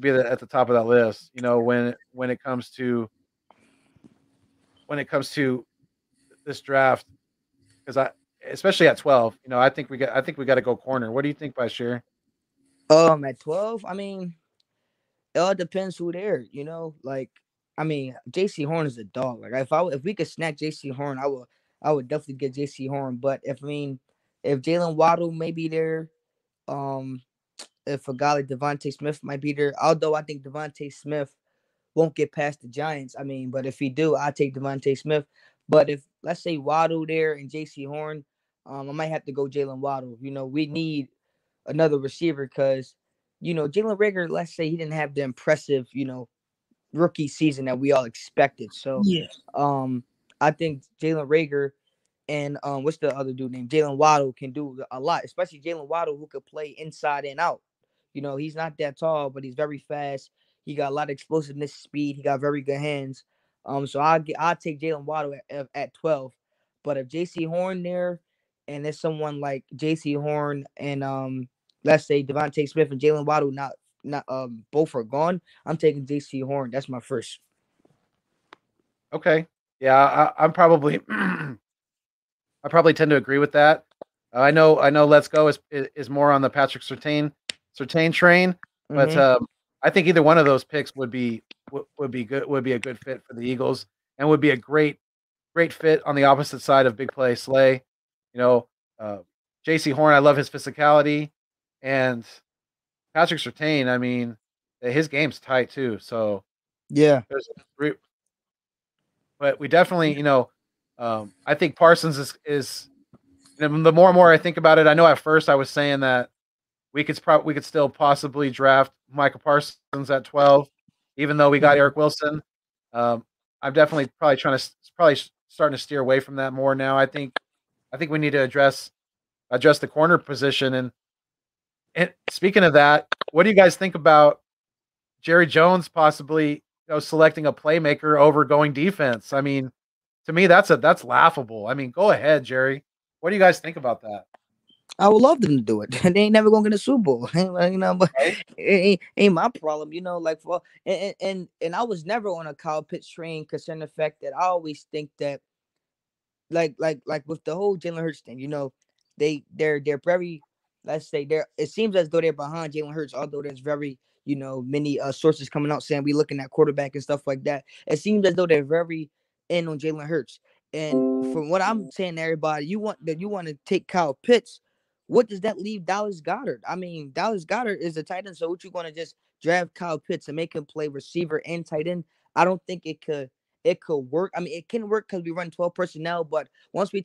be at the top of that list. When it comes to this draft, because especially at 12, I think we got to go corner. What do you think, Bashir? At 12, I mean, it all depends who there. Like, I mean, J.C. Horn is a dog. Like, if we could snag J.C. Horn, I would definitely get J.C. Horn. But if Jalen Waddle may be there, if a guy like Devontae Smith might be there, although I think Devontae Smith won't get past the Giants. I mean, but if he do, I take Devontae Smith. But if let's say Waddle there and J.C. Horn, I might have to go Jalen Waddle. We need another receiver because Jalen Rager. Let's say he didn't have the impressive rookie season that we all expected. So, Yeah. I think Jalen Rager and what's the other dude named Jalen Waddle can do a lot, especially Jalen Waddle who could play inside and out. He's not that tall, but he's very fast. He got a lot of explosiveness, speed. He got very good hands. So I'll take Jalen Waddle at 12. But if J.C. Horn there, and there's someone like J.C. Horn and let's say Devontae Smith and Jalen Waddle not both are gone, I'm taking J.C. Horn. That's my first. Okay. Yeah, I'm probably I probably tend to agree with that. I know Let's Go is more on the Patrick Surtain train, but Mm-hmm. I think either one of those picks would be good, would be a good fit for the Eagles, and would be a great fit on the opposite side of big play Slay. You know, J.C. Horn, I love his physicality, and Patrick Surtain, I mean, his game's tight too. So Yeah. but we definitely, I think Parsons is the more and more I think about it. I know at first I was saying that we could still possibly draft Michael Parsons at 12, even though we got Eric Wilson. I'm definitely probably starting to steer away from that more now. I think we need to address the corner position. And speaking of that, what do you guys think about Jerry Jones possibly selecting a playmaker over going defense? I mean, to me that's laughable. I mean, go ahead, Jerry. What do you guys think about that? I would love them to do it. They ain't never gonna get a Super Bowl, but Right? it ain't my problem, like for and I was never on a Kyle Pitts train concerning the fact that I always think that like with the whole Jalen Hurts thing, they're very, let's say, it seems as though they're behind Jalen Hurts, although there's very many sources coming out saying we looking at quarterback and stuff like that. It seems as though they're very in on Jalen Hurts. And from what I'm saying to everybody, you want to take Kyle Pitts. What does that leave Dallas Goedert? I mean, Dallas Goedert is a tight end, so what you gonna just draft Kyle Pitts and make him play receiver and tight end? I don't think it could work. I mean, it can work because we run 12 personnel, but once we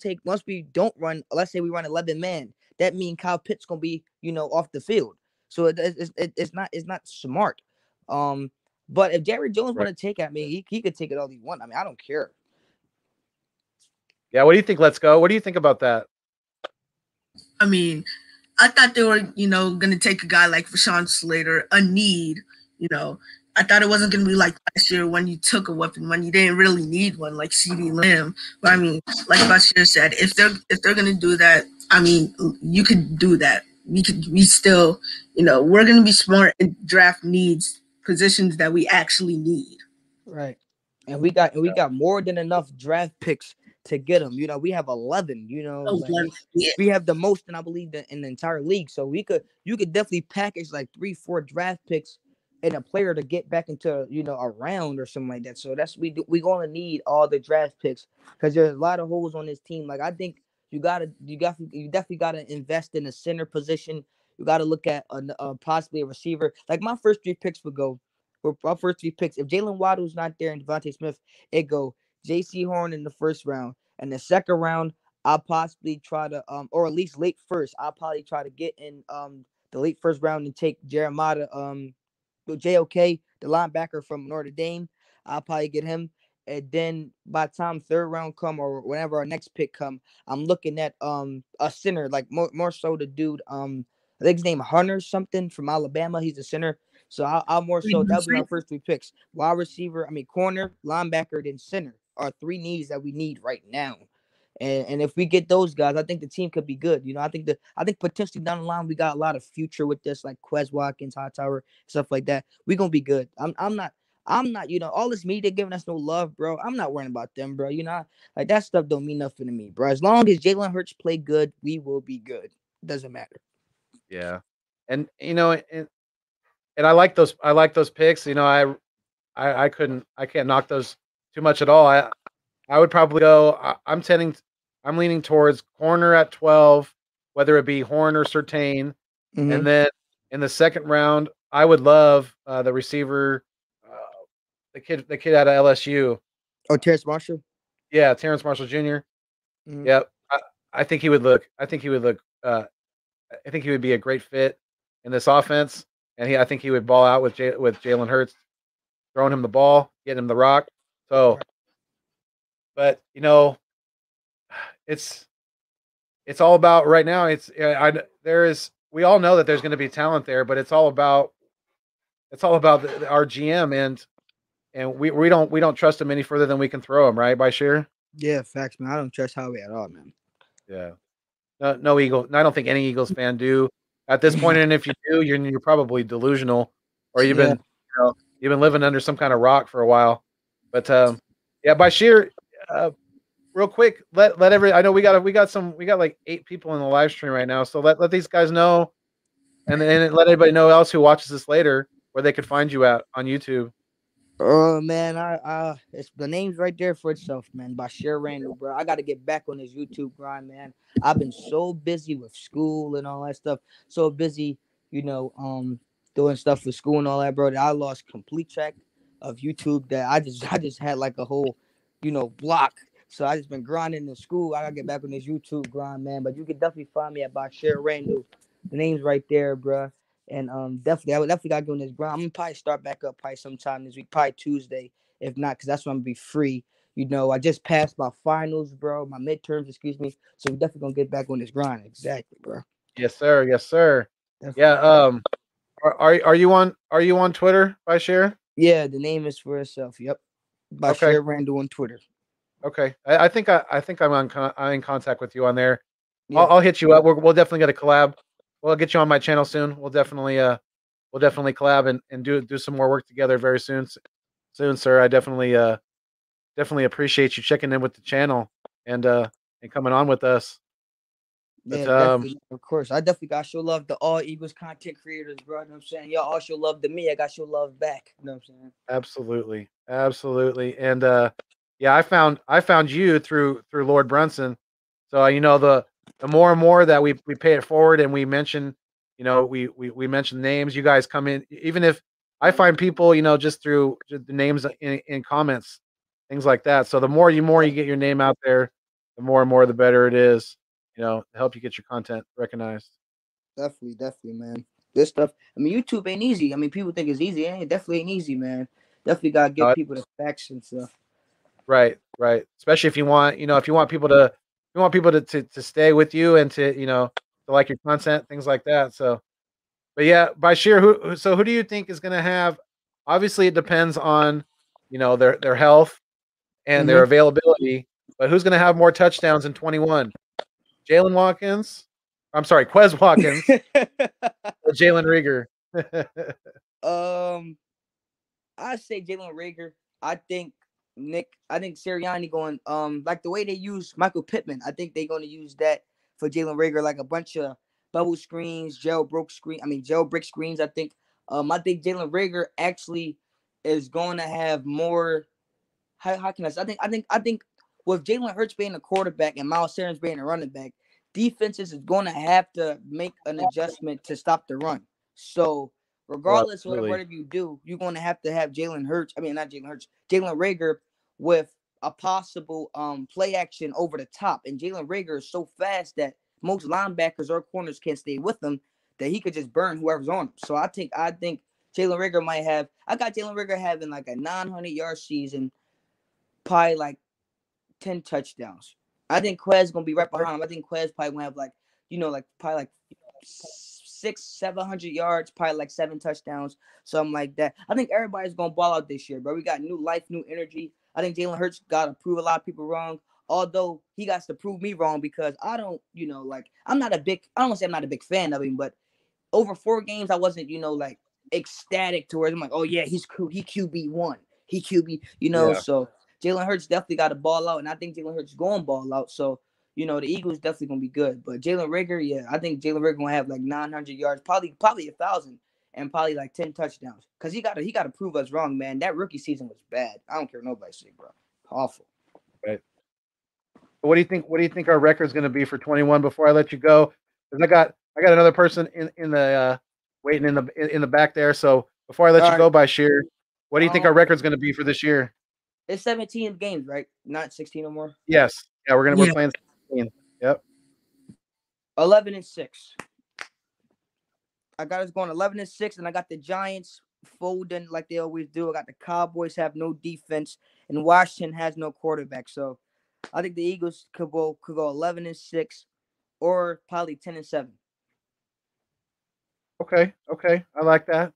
don't run, let's say we run 11 man, that means Kyle Pitts gonna be off the field. So it's not smart. But if Jerry Jones Right. want to take at me, he could take it all he want. I mean, I don't care. Yeah, what do you think? Let's go. What do you think about that? I mean, I thought they were, going to take a guy like Rashawn Slater, a need, I thought it wasn't going to be like last year when you took a weapon, when you didn't really need one, like CeeDee Lamb. But I mean, like Bashir said, if they're going to do that, I mean, you could do that. We still, we're going to be smart and draft needs, positions that we actually need. Right. And we got more than enough draft picks to get them. We have 11. Like Yeah. we have the most, and I believe in the entire league. So you could definitely package like 3-4 draft picks and a player to get back into a round or something like that. So we gonna need all the draft picks because there's a lot of holes on this team. Like I think you definitely gotta invest in a center position. You gotta look at possibly a receiver. Like my first 3 picks would go. For our first 3 picks, if Jalen Waddle's not there and Devontae Smith, it go J.C. Horn in the first round. And the second round, I'll possibly try to or at least late first, I'll probably try to get in the late first round and take Jeremiah JOK, the linebacker from Notre Dame. I'll probably get him. And then by the time third round come or whenever our next pick come, I'm looking at a center, like more so the dude I think his name Hunter something from Alabama. He's a center. So I'll more so that'll be my first 3 picks. Wide receiver, corner, linebacker, then center are 3 needs that we need right now. And if we get those guys, I think the team could be good. I think potentially down the line we got a lot of future with this, like Quez Watkins, Hightower, stuff like that. We're gonna be good. I'm not all this media giving us no love, bro. I'm not worrying about them, bro. Like that stuff don't mean nothing to me, bro. As long as Jalen Hurts play good, we will be good. Doesn't matter. Yeah. And and I like those picks. I can't knock those too much at all. I would probably go. I'm leaning towards corner at 12, whether it be Horn or Surtain, Mm-hmm. and then in the second round, I would love the receiver. the kid out of LSU. Oh, Terrace Marshall. Yeah, Terrence Marshall Jr. Mhm. Yep. I think he would look. I think he would look. I think he would be a great fit in this offense, and I think he would ball out with Jalen Hurts, throwing him the ball, getting him the rock. So, but it's all about right now. We all know that there's going to be talent there, but it's all about our GM, and we don't trust him any further than we can throw him, right? By sheer. Yeah, facts, man. I don't trust Howie at all, man. Yeah. No Eagle. I don't think any Eagles fan do at this point. And if you do, you're probably delusional, or you've been living under some kind of rock for a while. But yeah, by sheer, real quick, I know we got like 8 people in the live stream right now, so let these guys know, and then let everybody know else who watches this later where they could find you at on YouTube. Oh man, it's the name's right there for itself, man. Bashir Randall, bro. I got to get back on this YouTube grind, man. I've been so busy with school and all that stuff, so busy, doing stuff with school and all that, bro. That I lost complete track of YouTube. That I just had like a whole, block. So I just been grinding in school. I gotta get back on this YouTube grind, man. But you can definitely find me at Bashir Randall. The name's right there, bro. And definitely, I would definitely gotta go on this grind. I'm gonna probably start back up sometime this week, probably Tuesday, if not, because that's when I'm gonna be free. I just passed my finals, bro, my midterms, excuse me. So we're definitely gonna get back on this grind. Exactly, bro. Yes, sir. Yes, sir. Definitely. Yeah. Are you on Twitter, by share? Yeah, the name is for itself. Yep. By Share Randall on Twitter. Okay. I think I'm in contact with you on there. Yeah. I'll hit you up. We'll definitely get a collab. We'll get you on my channel soon. We'll definitely collab and do some more work together very soon. Soon, sir. I definitely appreciate you checking in with the channel and coming on with us. Yeah, definitely, of course. I definitely got show love to all Eagles content creators, bro. You know what I'm saying? Y'all all show love to me. I got show love back. You know what I'm saying? Absolutely. And yeah, I found you through Lord Brunson. So the more and more that we pay it forward and we mention, we mention names, you guys come in. Even if I find people, just through the names in comments, things like that. So the more you get your name out there, the more and more the better it is, to help you get your content recognized. Definitely, man. This stuff, YouTube ain't easy. People think it's easy. It definitely ain't easy, man. Definitely gotta give people the facts and stuff. Right. Especially if you want, people to stay with you and to like your content, things like that. So, but yeah, Bashir, who do you think is going to have? Obviously, it depends on, their health and their availability. But who's going to have more touchdowns in 21? Jalen Watkins? I'm sorry, Quez Watkins or Jalen Rieger? I say Jalen Rieger. I think Sirianni going like the way they use Michael Pittman. I think they're going to use that for Jalen Rieger, like a bunch of bubble screens, jailbreak screens. I think Jalen Rieger actually is going to have more. How can I say? I think with Jalen Hurts being a quarterback and Miles Sanders being a running back, defenses is going to have to make an adjustment to stop the run. So regardless of whatever you do, you're going to have Jalen Rieger with a possible play action over the top. And Jalen Rieger is so fast that most linebackers or corners can't stay with him, that he could just burn whoever's on him. So I think Jalen Rieger might have. I got Jalen Rieger having like a 900-yard season, probably like 10 touchdowns. I think Quez gonna be right behind him. I think Quez probably gonna have probably like 600-700 yards, probably like 7 touchdowns, something like that. I think everybody's gonna ball out this year, bro. We got new life, new energy. I think Jalen Hurts got to prove a lot of people wrong. Although he got to prove me wrong because I don't, I'm not a big. I don't want to say I'm not a big fan of him, but over 4 games I wasn't, like ecstatic to where I'm like, oh yeah, he's cool. He QB1. He QB, So Jalen Hurts definitely got to ball out, and I think Jalen Hurts is going to ball out. So, the Eagles definitely going to be good. But Jalen Rieger, yeah, I think Jalen Rieger going to have like 900 yards, probably 1,000, and probably like 10 touchdowns. Because he got to prove us wrong, man. That rookie season was bad. I don't care what nobody say, bro. Awful. Right. What do you think our record is going to be for 21 before I let you go? Because I got another person in the waiting in the back there. So before I let you go, Bashir, What do you think our record's going to be for this year? It's 17 games, right? Not 16 or more. Yes. Yeah, we're playing 16. Yep. 11-6. I got us going 11-6, and I got the Giants folding like they always do. I got the Cowboys have no defense, and Washington has no quarterback. So I think the Eagles could go 11-6, or probably 10-7. Okay. I like that.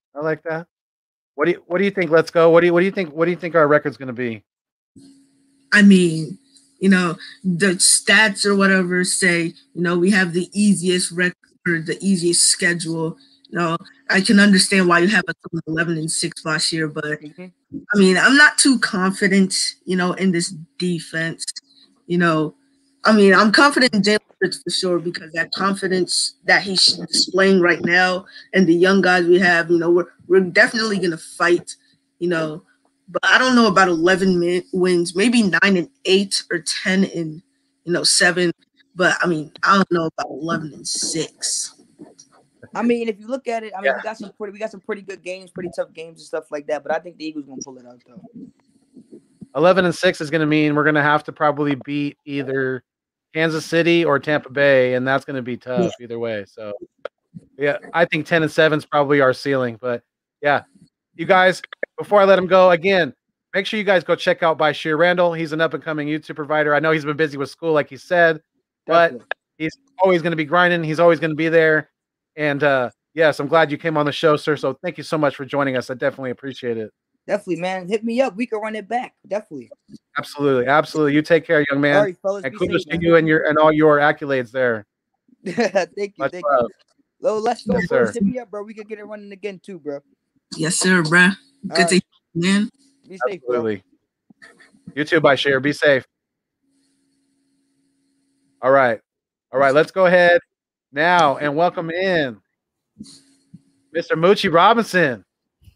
What do you think? Let's go. What do you think our record's going to be? I mean, the stats or whatever say, we have the easiest record, the easiest schedule. I can understand why you have a 11-6 last year, but I mean, I'm not too confident, in this defense. I mean, I'm confident in Jalen Hurts for sure, because that confidence that he's displaying right now and the young guys we have, we're definitely gonna fight, But I don't know about 11 wins, maybe 9-8 or 10-7. But I mean, I don't know about 11-6. I mean, if you look at it, I mean, we got some pretty good games, pretty tough games and stuff like that. But I think the Eagles gonna pull it out though. 11-6 is going to mean we're going to have to probably beat either Kansas City or Tampa Bay, and that's going to be tough either way. So, yeah, I think 10-7 is probably our ceiling. But yeah, you guys, before I let him go again, make sure you guys go check out Bashir Randall. He's an up and coming YouTube provider. I know he's been busy with school, like he said, but he's always going to be grinding. He's always going to be there. And yes, I'm glad you came on the show, sir. So thank you so much for joining us. I definitely appreciate it. Definitely, man. Hit me up. We can run it back. Definitely. Absolutely. You take care, young man. All right, fellas, and kudos to you and all your accolades there. Thank you. Let's go, yes, bro. Sir. Hit me up, bro. We could get it running again too, bro. Yes, sir, bro. Good to hear you, man. Be safe, Absolutely. Bro. You too, Bashir. Be safe. All right. Let's go ahead now and welcome in Mr. Moochie Robinson.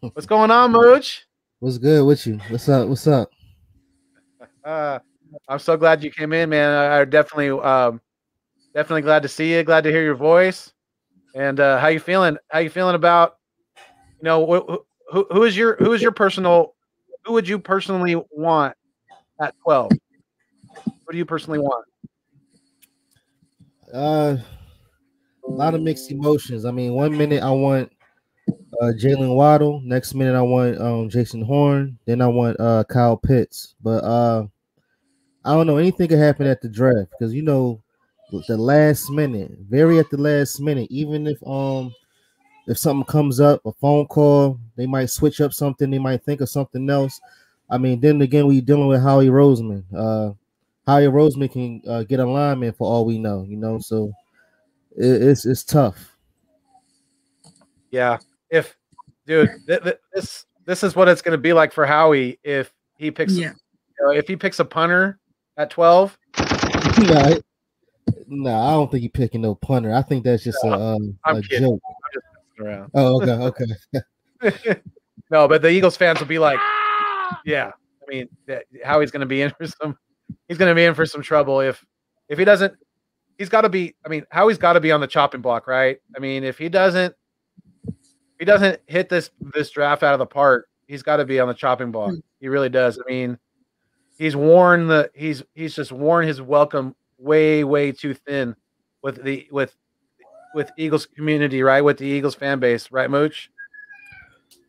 What's going on, Mooch? What's good with you? What's up? I'm so glad you came in, man. I definitely glad to see you. Glad to hear your voice. And how you feeling? How you feeling about, who would you personally want at 12? Who do you personally want? A lot of mixed emotions. I mean, 1 minute I want Jalen Waddle. Next minute I want Jason Horn. Then I want Kyle Pitts. But I don't know. Anything could happen at the draft, because the last minute, very at the last minute, even if something comes up, a phone call, they might switch up something. They might think of something else. I mean, then again, we dealing with Howie Roseman. Howie Roseman can get a lineman for all we know. So it's tough. Yeah. This is what it's going to be like for Howie if he picks if he picks a punter at 12. No, I don't think he's picking no punter. I think that's just a joke. I'm just messing around. Oh, okay. No, but the Eagles fans will be like, yeah. I mean, Howie's going to be in for some. He's going to be in for some trouble if he doesn't. He's got to be. I mean, Howie's got to be on the chopping block, right? I mean, if he doesn't hit this draft out of the park, he's got to be on the chopping block. He really does. I mean, he's just worn his welcome way too thin with Eagles community, right? With the Eagles fan base, right, Mooch?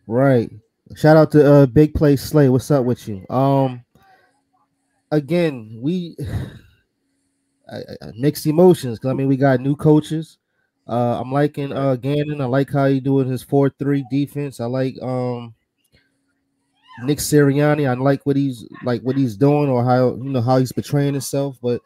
Right. Shout out to Big Play Slay. What's up with you? Again, mixed emotions, because I mean, we got new coaches. I'm liking Gannon. I like how he doing his 4-3 defense. I like Nick Sirianni. I like what he's doing, or how he's portraying himself. But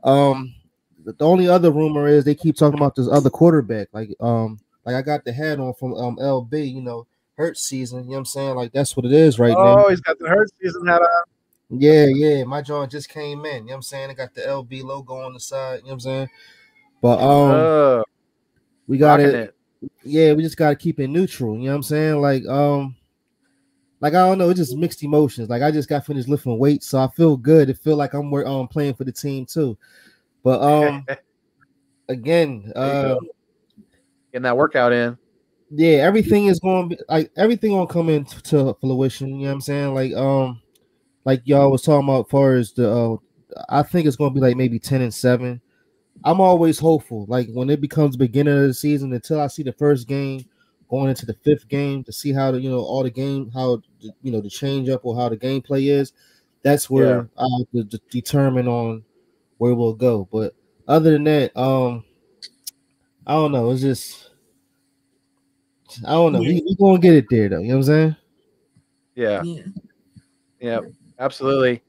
the only other rumor is they keep talking about this other quarterback. Like I got the hat on from LB, Hurts season. You know what I'm saying? Like, that's what it is right now. Oh, he's got the Hurts season hat on. Yeah. My joint just came in. You know what I'm saying? I got the LB logo on the side. You know what I'm saying? But we got it. Yeah, we just gotta keep it neutral. You know what I'm saying? Like I don't know, it's just mixed emotions. Like, I just got finished lifting weights, so I feel good. It feel like I'm playing for the team too. But again, getting that workout in. Yeah, everything is going to be like everything gonna come into fruition. You know what I'm saying? Like y'all was talking about, far as the, I think it's gonna be like maybe 10-7. I'm always hopeful. Like when it becomes beginning of the season, until I see the first game going into the fifth game to see how the all the game, how the change up or how the gameplay is. That's where I have to determine on where we'll go. But other than that, I don't know. It's just I don't know. We gonna get it there though. You know what I'm saying? Yeah. Yeah. Yeah. Absolutely.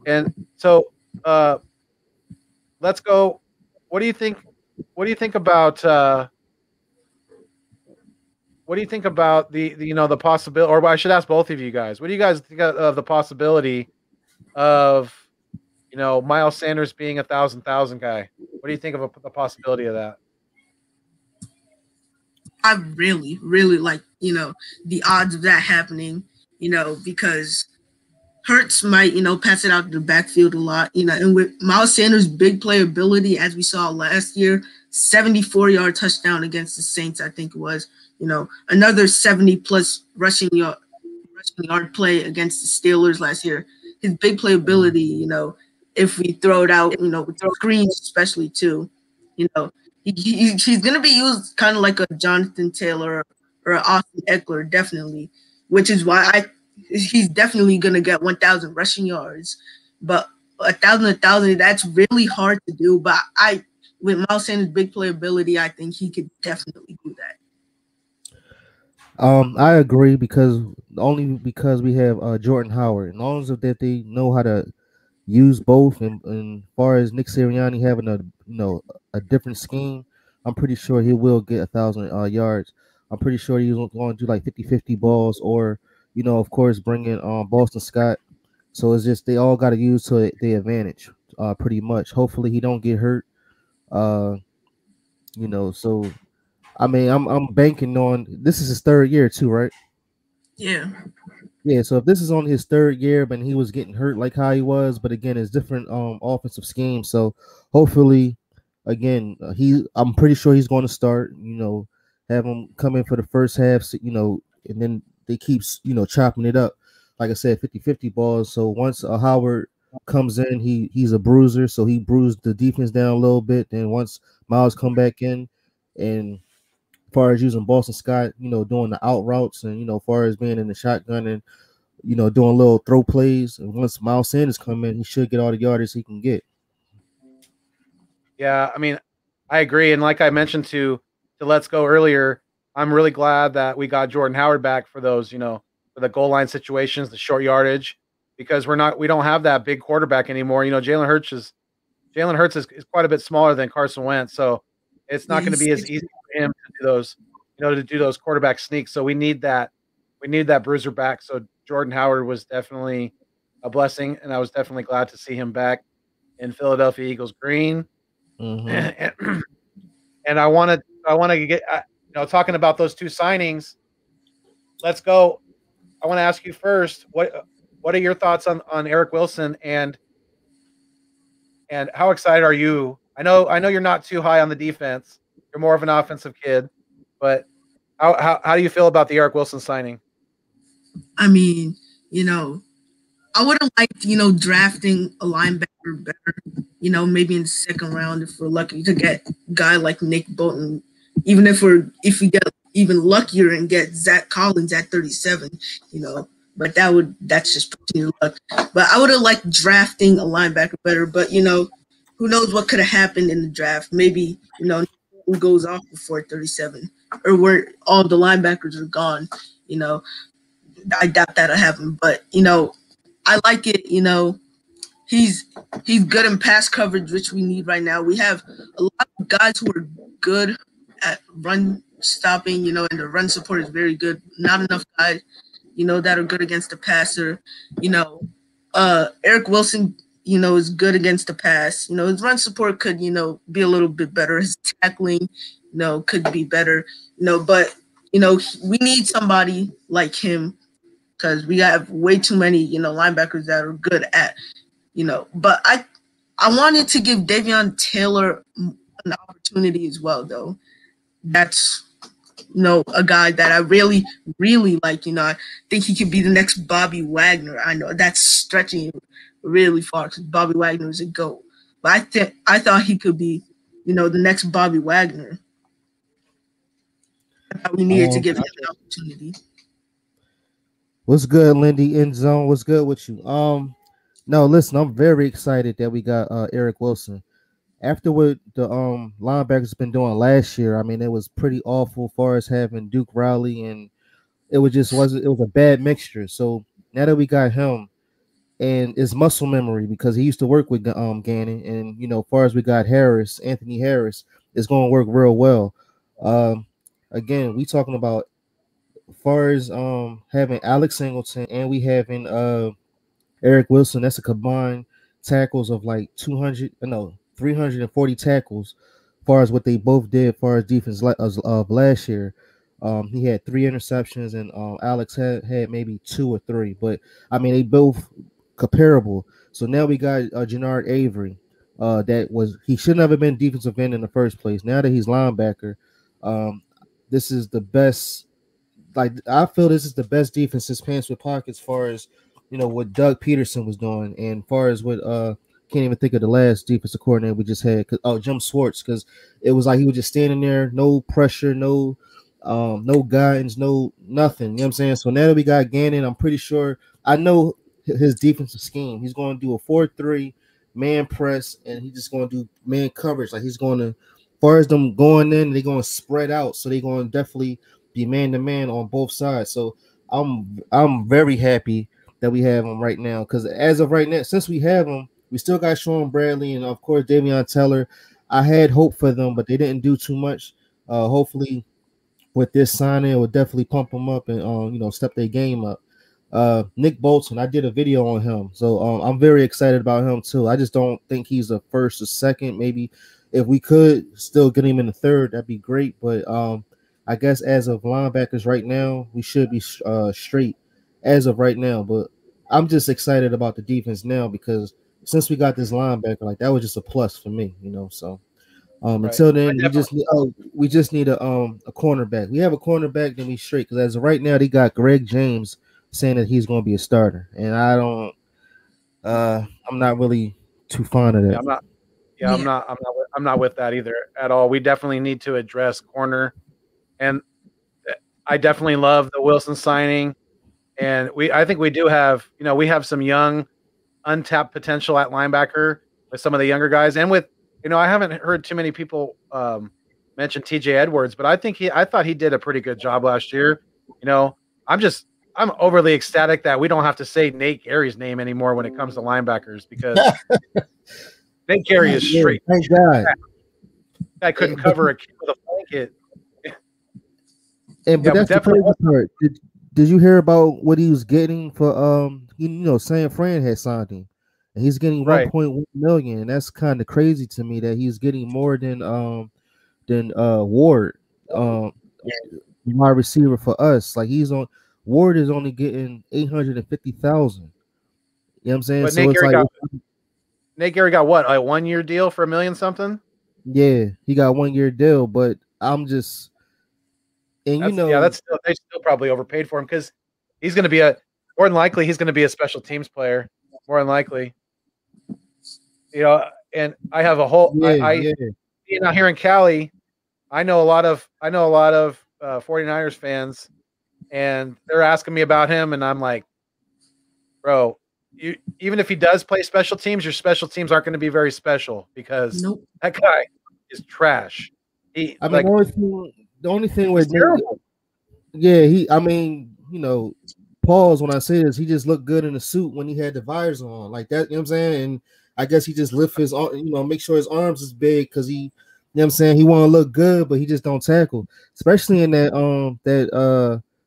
And so, let's go. What do you think? What do you think about? What do you think about the the possibility? Or I should ask both of you guys. What do you guys think of the possibility of Miles Sanders being a thousand guy? What do you think of the possibility of that? I really, really like, the odds of that happening, because Hurts might, pass it out to the backfield a lot, and with Miles Sanders' big playability, as we saw last year, 74-yard touchdown against the Saints, I think it was, another 70-plus rushing yard play against the Steelers last year. His big playability, if we throw it out, with screens especially too, he's going to be used kind of like a Jonathan Taylor or an Austin Eckler, definitely, which is why he's definitely going to get 1,000 rushing yards. But 1,000, that's really hard to do. But with Miles Sanders' big playability, I think he could definitely do that. I agree only because we have Jordan Howard, and as long as that they know how to use both, and far as Nick Sirianni having a different scheme, I'm pretty sure he will get 1,000 yards. I'm pretty sure he's going to do like 50-50 balls, or of course bring in Boston Scott. So it's just they all got to use to their advantage, pretty much. Hopefully he don't get hurt. So I mean, I'm banking on this is his third year too, right? Yeah. Yeah, so if this is on his third year, but he was getting hurt like how he was, but again, it's different offensive scheme. So hopefully, again, I'm pretty sure he's going to start. Have him come in for the first half, and then they keep chopping it up. Like I said, 50-50 balls. So once Howard comes in, he's a bruiser, so he bruised the defense down a little bit. Then once Miles come back in, and far as using Boston Scott, doing the out routes, and far as being in the shotgun and doing little throw plays. And once Miles Sanders come in, he should get all the yardage he can get. Yeah, I mean, I agree. And like I mentioned to Let's Go earlier, I'm really glad that we got Jordan Howard back for those, for the goal line situations, the short yardage, because we don't have that big quarterback anymore. Jalen Hurts is quite a bit smaller than Carson Wentz, so it's not going to be as easy for him to do those, to do those quarterback sneaks. So we need that bruiser back. So Jordan Howard was definitely a blessing, and I was definitely glad to see him back in Philadelphia Eagles green. Mm-hmm. And I want to get talking about those two signings. Let's go. I want to ask you first, what are your thoughts on Eric Wilson, and how excited are you? I know you're not too high on the defense. You're more of an offensive kid, but how do you feel about the Eric Wilson signing? I mean, I would have liked, drafting a linebacker better, maybe in the second round if we're lucky to get a guy like Nick Bolton, even if we get even luckier and get Zach Collins at 37, but that's just putting luck. But I would have liked drafting a linebacker better, but who knows what could have happened in the draft? Maybe, who goes off before 37 or where all the linebackers are gone, I doubt that'll happen, but I like it. He's good in pass coverage, which we need right now. We have a lot of guys who are good at run stopping, and the run support is very good. Not enough guys, that are good against the passer. Eric Wilson, is good against the pass. His run support could, be a little bit better. His tackling, could be better. But we need somebody like him, because we have way too many, linebackers that are good at, But I wanted to give Davion Taylor an opportunity as well, though. That's a guy that I really, really like. I think he could be the next Bobby Wagner. I know that's stretching really far because Bobby Wagner is a GOAT. But I thought he could be, the next Bobby Wagner. I thought we needed to give him an opportunity. What's good, Lindy? End zone. What's good with you? No, listen, I'm very excited that we got Eric Wilson. After what the linebackers been doing last year, I mean, it was pretty awful as far as having Duke Riley, and it was a bad mixture. So now that we got him, and it's muscle memory because he used to work with Gannon, and as far as we got Anthony Harris, it's going to work real well. Again, we talking about as far as having Alex Singleton and we having Eric Wilson. That's a combined tackles of like 340 tackles as far as what they both did as far as defense of last year. He had 3 interceptions and Alex had maybe 2 or 3, but I mean they both comparable. So now we got Jannard Avery. He should never been defensive end in the first place. Now that he's linebacker, this is the best. Like I feel this is the best defense since Pants with Pockets, as far as what Doug Peterson was doing, and as far as what can't even think of the last defensive coordinator we just had. Jim Schwartz, because it was like he was just standing there, no pressure, no guidance, no nothing. You know what I'm saying? So now that we got Gannon, I'm pretty sure I know his defensive scheme. He's going to do a 4-3 man press, and he's just going to do man coverage. Like he's going to, as far as them going in, they're going to spread out, so they're going to definitely be man to man on both sides. So I'm very happy that we have him right now, because as of right now, since we have him, we still got Sean Bradley and of course Davion Teller. I had hope for them, but they didn't do too much. Hopefully with this signing, it will definitely pump them up and step their game up. Nick Bolton, I did a video on him, so I'm very excited about him too. I just don't think he's a first or second. Maybe if we could still get him in the third, that'd be great. But I guess as of linebackers right now, we should be straight as of right now. But I'm just excited about the defense now because since we got this linebacker, like that was just a plus for me, So right. Until then, we just need a cornerback. We have a cornerback, then we straight. Because as of right now, they got Greg James saying that he's going to be a starter, and I don't. I'm not really too fond of that. Yeah, I'm not with that either at all. We definitely need to address corner, and I definitely love the Wilson signing. And I think we do have, we have some young, untapped potential at linebacker with some of the younger guys, and with, I haven't heard too many people mention TJ Edwards, but I thought he did a pretty good job last year. I'm overly ecstatic that we don't have to say Nate Gary's name anymore when it comes to linebackers, because Nate Gary is straight. Thank God. I couldn't cover a kid with a blanket. And but that's the crazy part. Did you hear about what he was getting for San Fran had signed him, and he's getting 1.1 million, and that's kind of crazy to me that he's getting more than Ward, wide receiver for us. Like Ward is only getting 850,000. You know what I'm saying? But so Nate Gary got what, a 1-year deal for $1 million something? Yeah, he got 1-year deal, but I'm just. And they still probably overpaid for him, because he's going to be more than likely he's going to be a special teams player, more than likely. And I have a whole here in Cali, I know a lot of 49ers fans, and they're asking me about him, and I'm like, bro, even if he does play special teams, your special teams aren't going to be very special, because that guy is trash. The only thing with pause when I say this, he just looked good in the suit when he had the visor on, like that. You know what I'm saying? And I guess he just lift his make sure his arms is big, because he, he want to look good, but he just don't tackle, especially in that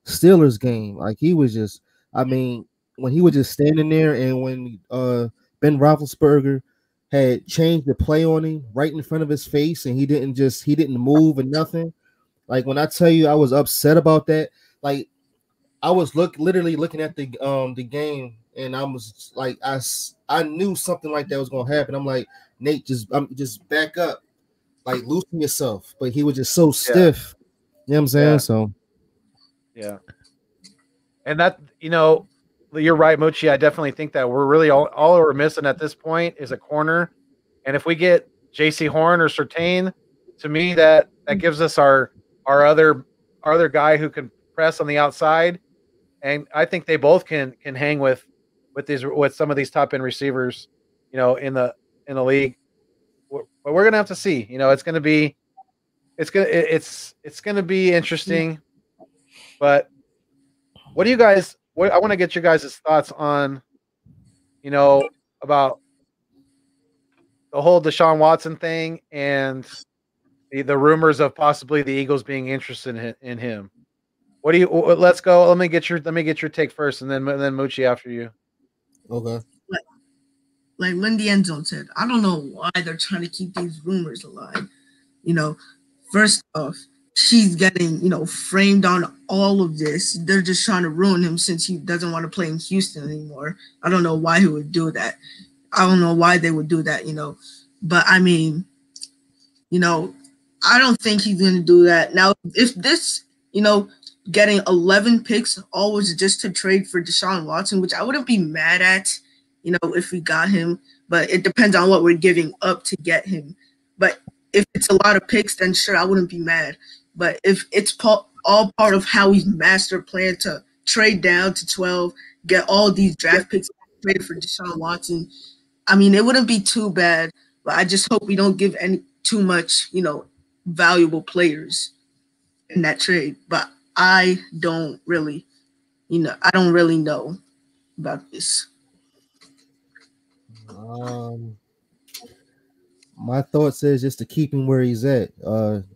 Steelers game. Like he was just, when he was just standing there, and when Ben Roethlisberger had changed the play on him right in front of his face, and he didn't move and nothing. Like when I tell you I was upset about that, like I was literally looking at the game, and I was like, I knew something like that was gonna happen. I'm like, Nate, just back up, like loosen yourself. But he was just so stiff You know what I'm saying? Yeah. So Yeah. And that, you're right, Moochie. I definitely think that we're really all we're missing at this point is a corner. And if we get J.C. Horn or Surtain, to me that gives us our other guy who can press on the outside. And I think they both can hang with some of these top end receivers, in the league. But we're gonna have to see. It's gonna be interesting. But what do you guys? I want to get your guys' thoughts on, about the whole Deshaun Watson thing and the rumors of possibly the Eagles being interested in him. What do you? Let's go. Let me get your take first, and then Moochie after you. okay. Like Lindy Endzone said, I don't know why they're trying to keep these rumors alive. First off, she's getting, framed on all of this. They're just trying to ruin him since he doesn't want to play in Houston anymore. I don't know why he would do that. I don't know why they would do that, But I mean, I don't think he's going to do that. Now, if this, getting 11 picks always just to trade for Deshaun Watson, which I wouldn't be mad at, if we got him. But it depends on what we're giving up to get him. But if it's a lot of picks, then sure, I wouldn't be mad. But if it's all part of how we master plan to trade down to 12, get all these draft picks traded for Deshaun Watson, I mean, it wouldn't be too bad. But I just hope we don't give too much, valuable players in that trade. But I don't really know about this. My thoughts is just to keep him where he's at.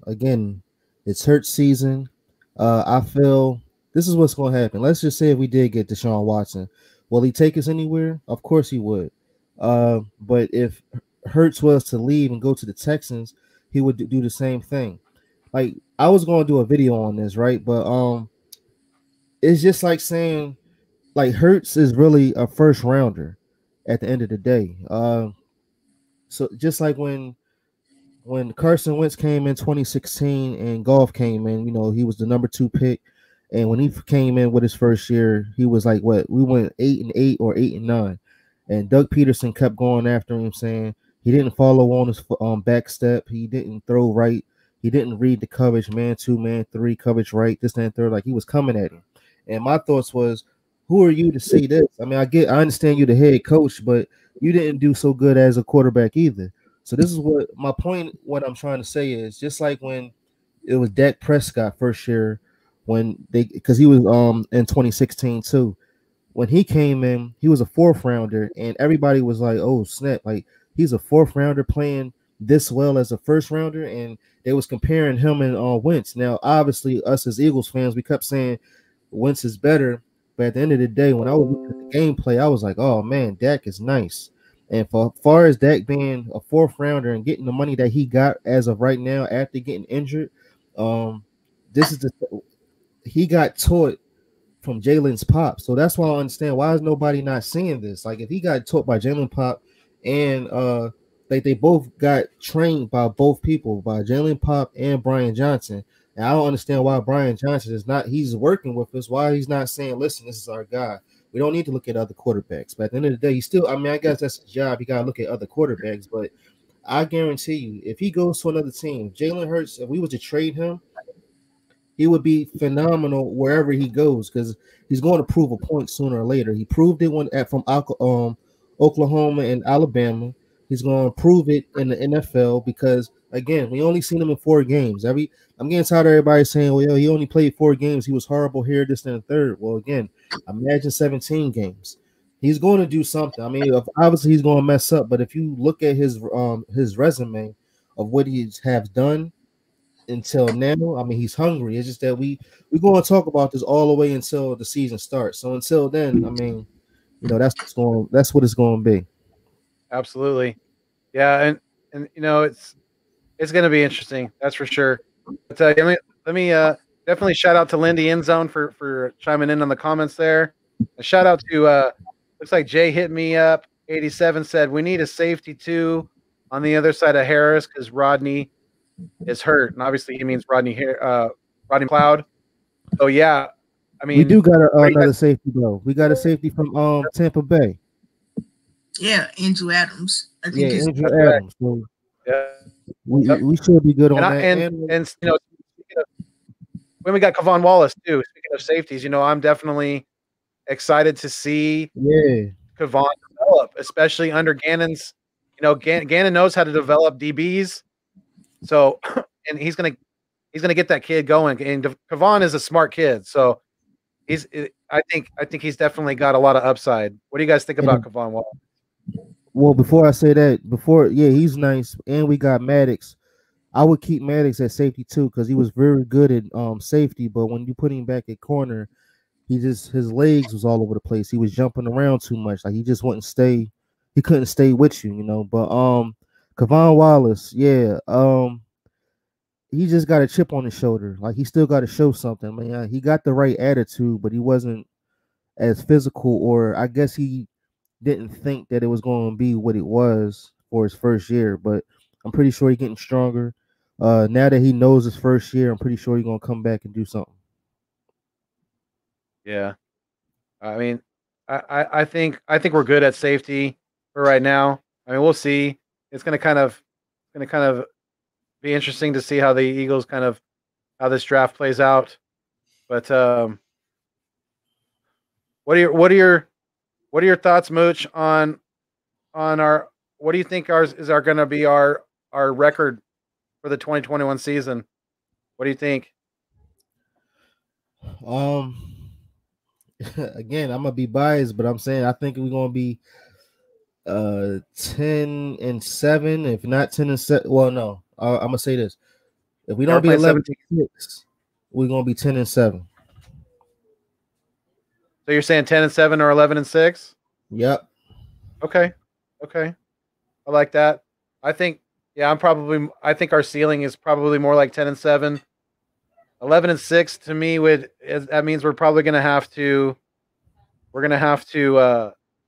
Again, it's hurt season. I feel this is what's going to happen. Let's just say if we did get Deshaun Watson, will he take us anywhere? Of course he would. But if Hurts was to leave and go to the Texans, he would do the same thing. Like I was going to do a video on this, right? But it's just like saying like Hurts is really a first rounder at the end of the day. So just like when Carson Wentz came in 2016 and Goff came in, he was the number 2 pick. And when he came in with his first year, he was like, what? We went 8-8 or 8-9. And Doug Peterson kept going after him, saying he didn't follow on his back step. He didn't throw right. He didn't read the coverage, man 2, man 3, coverage right, this, and third. Like he was coming at him. And my thoughts was, who are you to say this? I mean, I understand you're the head coach, but you didn't do so good as a quarterback either. So this is what my point, what I'm trying to say is just like when it was Dak Prescott first year because he was in 2016 too. When he came in, he was a 4th rounder and everybody was like, oh snap, like he's a 4th rounder playing this well as a 1st rounder, and they was comparing him and Wentz. Now, obviously, us as Eagles fans, we kept saying Wentz is better, but at the end of the day, when I was looking at the gameplay, I was like, oh man, Dak is nice. And for far as Dak being a 4th rounder and getting the money that he got as of right now after getting injured, he got taught from Jalen's pop. So that's why I understand why is nobody not seeing this. Like if he got taught by Jalen Pop and they both got trained by both people, by Jalen Pop and Brian Johnson. And I don't understand why Brian Johnson he's working with us, why he's not saying, listen, this is our guy. We don't need to look at other quarterbacks. But at the end of the day, I guess that's his job. He got to look at other quarterbacks. But I guarantee you, if he goes to another team, Jalen Hurts, if we was to trade him, he would be phenomenal wherever he goes because he's going to prove a point sooner or later. He proved it from Oklahoma and Alabama. He's going to prove it in the NFL because, again, we only seen him in 4 games. I'm getting tired of everybody saying, well, he only played 4 games. He was horrible here, this, and the third. Well, again, imagine 17 games. He's going to do something. I mean, obviously he's going to mess up, but if you look at his resume of what he has done until now, I mean, he's hungry. It's just that we're going to talk about this all the way until the season starts. So until then, I mean, that's what it's going to be. Absolutely. Yeah, and it's going to be interesting. That's for sure. But let me definitely shout out to Lindy Endzone for chiming in on the comments there. A shout out to looks like Jay hit me up. 87 said we need a safety too on the other side of Harris because Rodney is hurt, and obviously he means Rodney Rodney McLeod. So yeah, I mean, we do got another safety though. We got a safety from Tampa Bay. Yeah, Andrew Adams. I think Yeah, it's Andrew right. Adams. So Yeah. we should be good on that. And you know, when we got Kavon Wallace too. Speaking of safeties, you know, I'm definitely excited to see Kavon develop, especially under Gannon's. You know, Gannon knows how to develop DBs, so and he's gonna get that kid going. And Kavon is a smart kid, so I think he's definitely got a lot of upside. What do you guys think about Kavon Wallace? Well, before I say that, he's nice, and we got Maddox. I would keep Maddox at safety too because he was very good at safety. But when you put him back at corner, his legs was all over the place. He was jumping around too much. Like he just wouldn't stay. He couldn't stay with you, you know. But Kavon Wallace, he just got a chip on his shoulder. Like he still got to show something. Man, he got the right attitude, but he wasn't as physical, or I guess he didn't think that it was going to be what it was for his first year. But I'm pretty sure he's getting stronger. Now that he knows his first year, I'm pretty sure he's going to come back and do something. Yeah, I mean, I think we're good at safety for right now. I mean, we'll see. It's going to kind of be interesting to see how the Eagles how this draft plays out. But what are your thoughts, Mooch, on our? What do you think is going to be our record for the 2021 season? What do you think? Again, I'm gonna be biased, but I'm saying I think we're gonna be 10-7, if not 10-7. Well, no, I'm gonna say this: if we don't be 11-6, we're gonna be 10-7. So you're saying 10-7 or 11-6? Yep. Okay. I like that. I think I think our ceiling is probably more like 10-7. 11-6 to me that means we're probably going to have to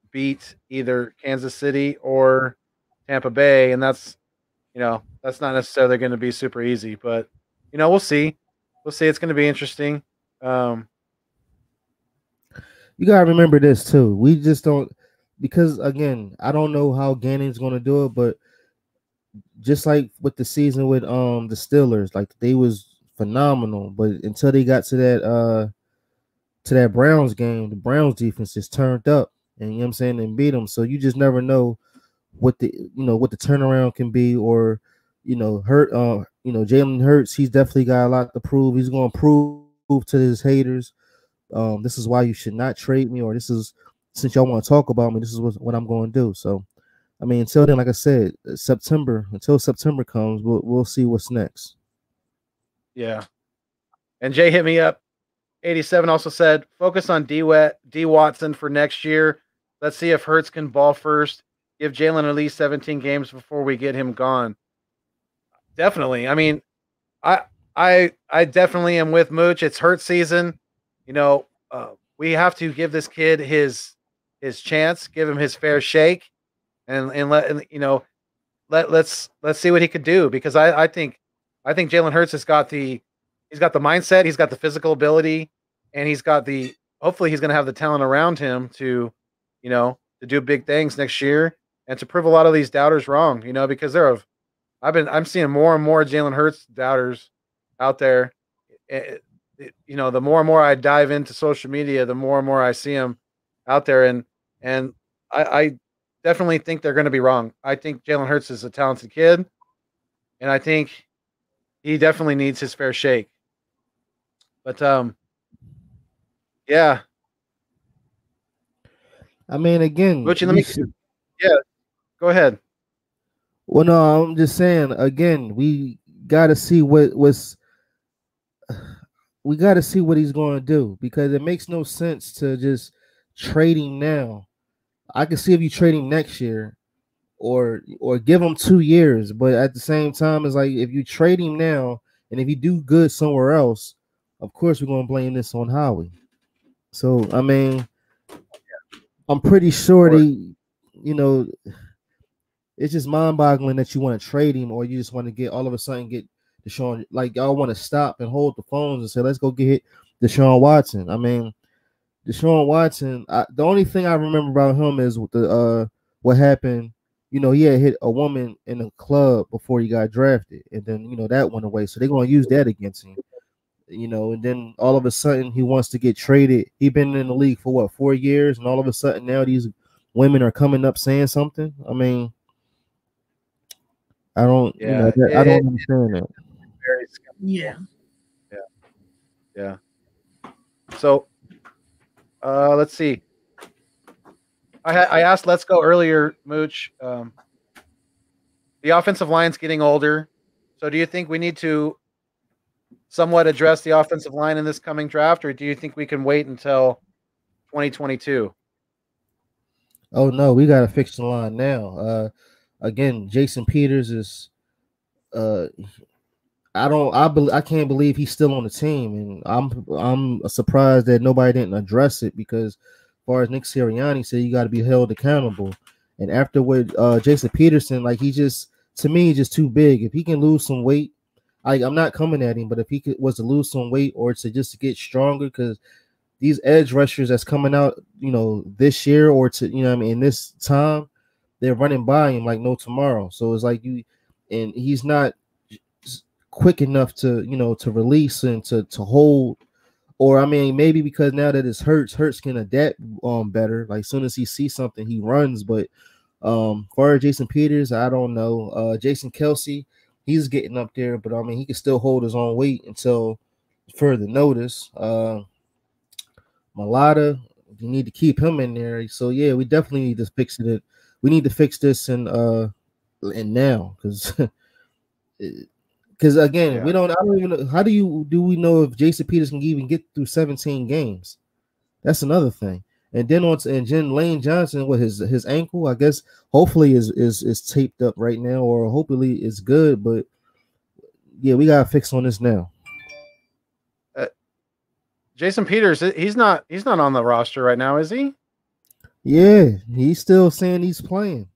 beat either Kansas City or Tampa Bay, and that's not necessarily going to be super easy, but we'll see. It's going to be interesting. You gotta remember this too. We just don't, because again, I don't know how Gannon's going to do it, but just like with the season with the Steelers, like they was phenomenal, but until they got to that Browns game, the Browns defense just turned up, and you know what I'm saying, and beat them. So you just never know what the turnaround can be, or Jalen Hurts, he's definitely got a lot to prove. He's going to prove to his haters, this is why you should not trade me, or this is, since y'all want to talk about me, this is what I'm going to do. So I mean, until then, like I said, until September comes, we'll see what's next. Yeah. And Jay hit me up. 87 also said, focus on D Watson for next year. Let's see if Hurts can ball first. Give Jalen at least 17 games before we get him gone. Definitely. I mean, I definitely am with Mooch. It's Hurts season. We have to give this kid his chance, give him his fair shake, and let's see what he could do, because I think Jalen Hurts he's got the mindset, he's got the physical ability, and hopefully he's going to have the talent around him to do big things next year and to prove a lot of these doubters wrong, because I'm seeing more and more Jalen Hurts doubters out there. The more and more I dive into social media, the more and more I see them out there, and I definitely think they're going to be wrong. I think Jalen Hurts is a talented kid, and I think he definitely needs his fair shake. But yeah. I mean, again, yeah, go ahead. Well, no, I'm just saying, again, we got to see what he's going to do, because it makes no sense to just trade him now. I can see if you trade him next year or give him 2 years, but at the same time, it's like if you trade him now and if you do good somewhere else, of course we're going to blame this on Howie. So, I mean, I'm pretty sure it's just mind-boggling that you want to trade him, or you just want to get Deshaun, like y'all want to stop and hold the phones and say, let's go get Deshaun Watson. I mean, Deshaun Watson, the only thing I remember about him is what happened. You know, he had hit a woman in a club before he got drafted, and then that went away. So they're gonna use that against him. And then all of a sudden he wants to get traded. He's been in the league for what, 4 years, and all of a sudden now these women are coming up saying something. I mean, I don't, I don't understand that. Very skeptical. Yeah. Yeah. So, let's see. I asked Let's Go earlier, Mooch. The offensive line's getting older. So do you think we need to somewhat address the offensive line in this coming draft, or do you think we can wait until 2022? Oh no, we gotta fix the line now. Again, Jason Peters is I can't believe he's still on the team, and I'm surprised that nobody didn't address it, because as far as Nick Sirianni said, you got to be held accountable. And after what Jason Peterson, like, to me, he's just too big. If he can lose some weight, I'm not coming at him, but if he was to lose some weight or to get stronger, because these edge rushers that's coming out, this year or in this time, they're running by him like no tomorrow. So it's like and he's not quick enough to to release and to hold, or I mean, maybe because now that it's Hurts can adapt better. Like, as soon as he sees something, he runs. But for Jason Peters, I don't know. Jason Kelsey, he's getting up there, but I mean, he can still hold his own weight until further notice. Malata, you need to keep him in there. So yeah, we definitely need to fix it. We need to fix this and now, because again, I don't even know, how do we know if Jason Peters can even get through 17 games? That's another thing. And then Lane Johnson with his ankle, I guess hopefully is taped up right now, or hopefully it's good. But yeah, we gotta fix on this now. Jason Peters, he's not on the roster right now, is he? Yeah, he's still saying he's playing,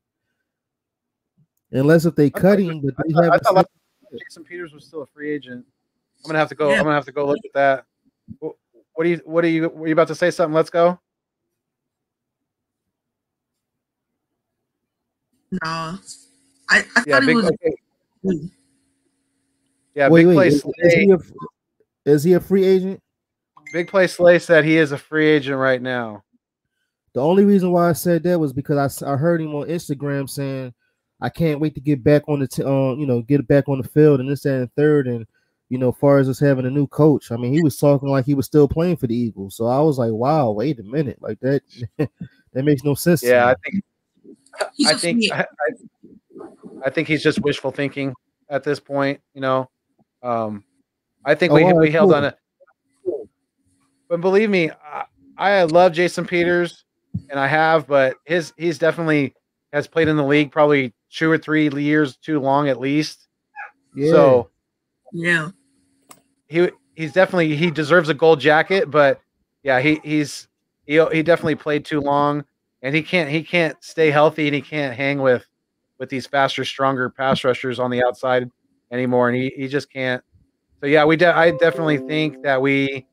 unless if they cut him. But I thought Jason Peters was still a free agent. I'm gonna have to go. Yeah. I'm gonna have to go look at that. Were you about to say something? Let's go. No, I thought it was. Okay. Yeah, Big Play Slay. Is he a free agent? Big Play Slay said he is a free agent right now. The only reason why I said that was because I heard him on Instagram saying, I can't wait to get back on the get back on the field and this, that, and third. And as far as us having a new coach, I mean, he was talking like he was still playing for the Eagles. So I was like, wow, wait a minute, like that that makes no sense. Yeah, I think he's just wishful thinking at this point. I think we held on it. But believe me, I love Jason Peters, and I have, but he's definitely has played in the league probably 2 or 3 years too long at least. Yeah. So yeah, he's definitely, he deserves a gold jacket, but yeah, he definitely played too long, and he can't stay healthy, and he can't hang with these faster, stronger pass rushers on the outside anymore, and he just can't. So yeah, I definitely think that we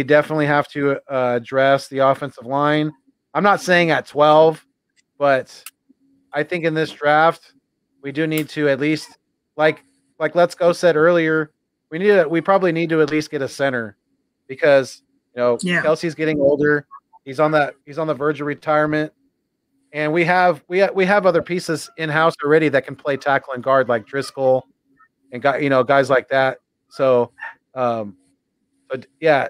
definitely have to address the offensive line. I'm not saying at 12, but I think in this draft we do need to at least, like Let's Go said earlier, we probably need to at least get a center, because Kelsey's getting older. He's on the verge of retirement, and we have other pieces in house already that can play tackle and guard, like Driscoll and guys like that. So, but yeah.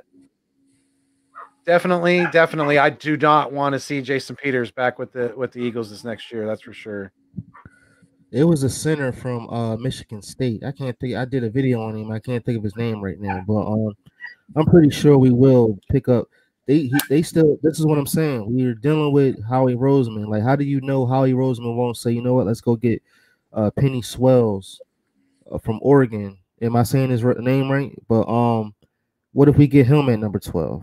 Definitely. I do not want to see Jason Peters back with the Eagles this next year. That's for sure. It was a center from Michigan State. I can't think. I did a video on him. I can't think of his name right now, but I'm pretty sure we will pick up. They still. This is what I'm saying. We're dealing with Howie Roseman. Like, how do you know Howie Roseman won't say, you know what? Let's go get Penny Swells from Oregon. Am I saying his name right? But what if we get him at number 12?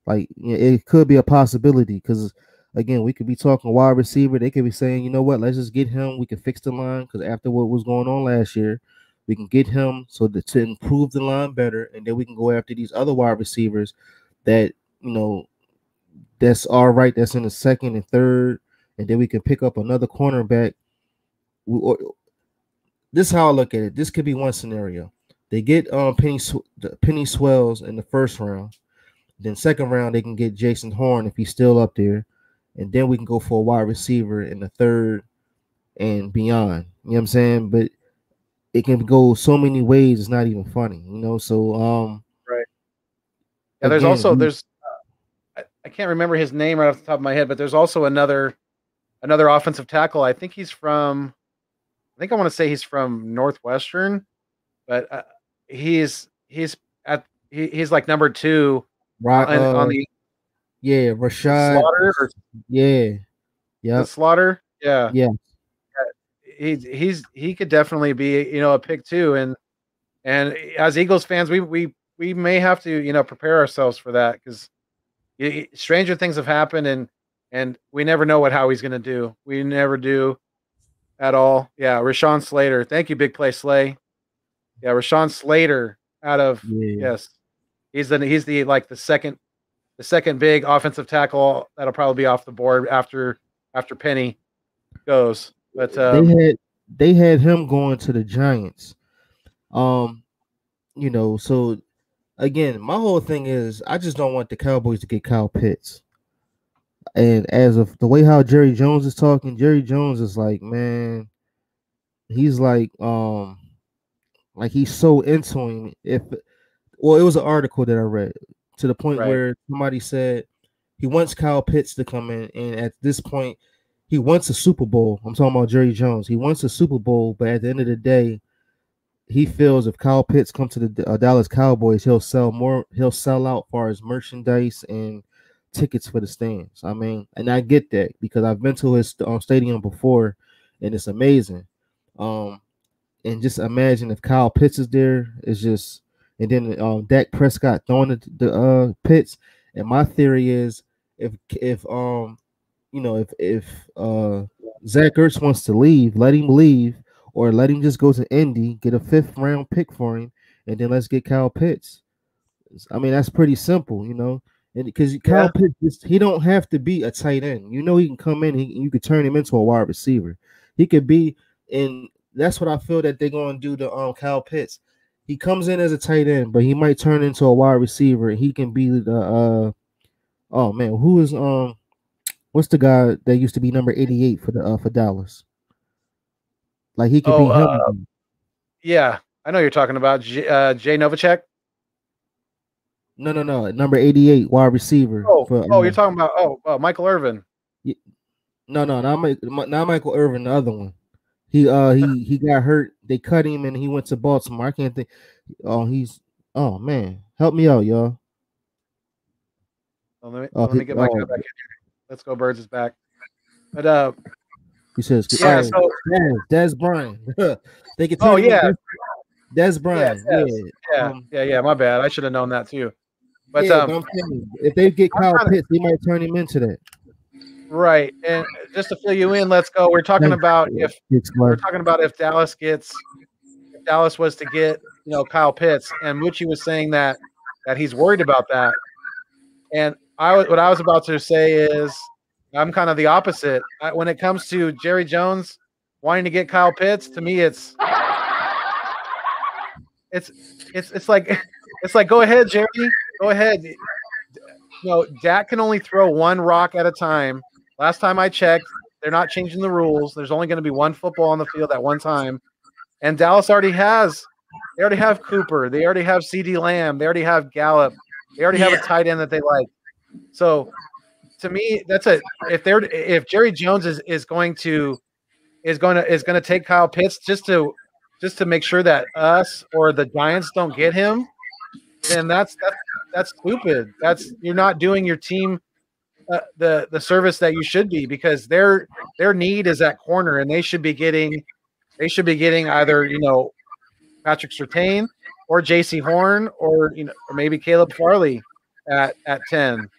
Like, it could be a possibility, because again, we could be talking wide receiver. They could be saying, you know what, let's just get him. We can fix the line, because after what was going on last year, We can get him so that to improve the line better, and then we can go after these other wide receivers that that's all right. That's in the second and third, and then we can pick up another cornerback. This is how I look at it. This could be one scenario. They get Penny Swells in the first round. Then second round they can get Jason Horn if he's still up there, and then we can go for a wide receiver in the third and beyond. You know what I'm saying? But it can go so many ways. It's not even funny, So right. Yeah. There's again, I can't remember his name right off the top of my head, but there's also another offensive tackle. I think I want to say he's from Northwestern, but he's like number 2 on the Rashad Slaughter. The Slaughter. Yeah. Yeah. He could definitely be a pick too, and as Eagles fans, we may have to prepare ourselves for that because stranger things have happened, and we never know how he's going to do. We never do at all. Yeah, Rashawn Slater. Thank you, Big Play Slay. Yeah, Rashawn Slater out of yes. He's the second big offensive tackle that'll probably be off the board after Penny goes. But they had him going to the Giants. So again, my whole thing is I just don't want the Cowboys to get Kyle Pitts. And as of the way how Jerry Jones is talking, Jerry Jones is like, man, he's like he's so into him. It was an article that I read to the point where somebody said he wants Kyle Pitts to come in, and at this point, he wants a Super Bowl. I'm talking about Jerry Jones. He wants a Super Bowl, but at the end of the day, he feels if Kyle Pitts comes to the Dallas Cowboys, he'll sell more. He'll sell out far as merchandise and tickets for the stands. I mean, and I get that because I've been to his stadium before, and it's amazing. And just imagine if Kyle Pitts is there, it's just, and then Dak Prescott throwing the Pitts. And my theory is if Zach Ertz wants to leave, let him leave, or let him just go to Indy, get a 5th round pick for him, and then let's get Kyle Pitts. I mean, that's pretty simple, and because Kyle Pitts, he don't have to be a tight end. He can come in, you could turn him into a wide receiver. He could be, and that's what I feel that they're going to do to Kyle Pitts. He comes in as a tight end, but he might turn into a wide receiver, and he can be the oh man, who is what's the guy that used to be number 88 for Dallas? Like he could be him. Yeah, I know you're talking about Jay Novacek. No, number 88 wide receiver. You're talking about Michael Irvin. No, not Michael Irvin, the other one. He got hurt. They cut him and he went to Baltimore. I can't think. Oh man, help me out, y'all. Let me get my guy back in here. Let's go, Birds is back. But he says, Dez Bryant. They can tell Dez Bryant. Yeah. My bad. I should have known that too. But if they get Kyle Pitts, they might turn him into that. Right, and just to fill you in, let's go. We're talking about if Dallas was to get Kyle Pitts, and Moochie was saying that he's worried about that, and what I was about to say is I'm kind of the opposite. When it comes to Jerry Jones wanting to get Kyle Pitts, to me it's like go ahead, Jerry, go ahead. Dak can only throw one rock at a time. Last time I checked, they're not changing the rules. There's only going to be one football on the field at one time. And Dallas already have Cooper. They already have CeeDee Lamb. They already have Gallup. They already have a tight end that they like. So to me, if Jerry Jones is going to take Kyle Pitts just to make sure that us or the Giants don't get him, then that's stupid. You're not doing your team the service that you should be, because their need is at corner, and they should be getting either Patrick Surtain or J.C. Horn or maybe Caleb Farley at 10.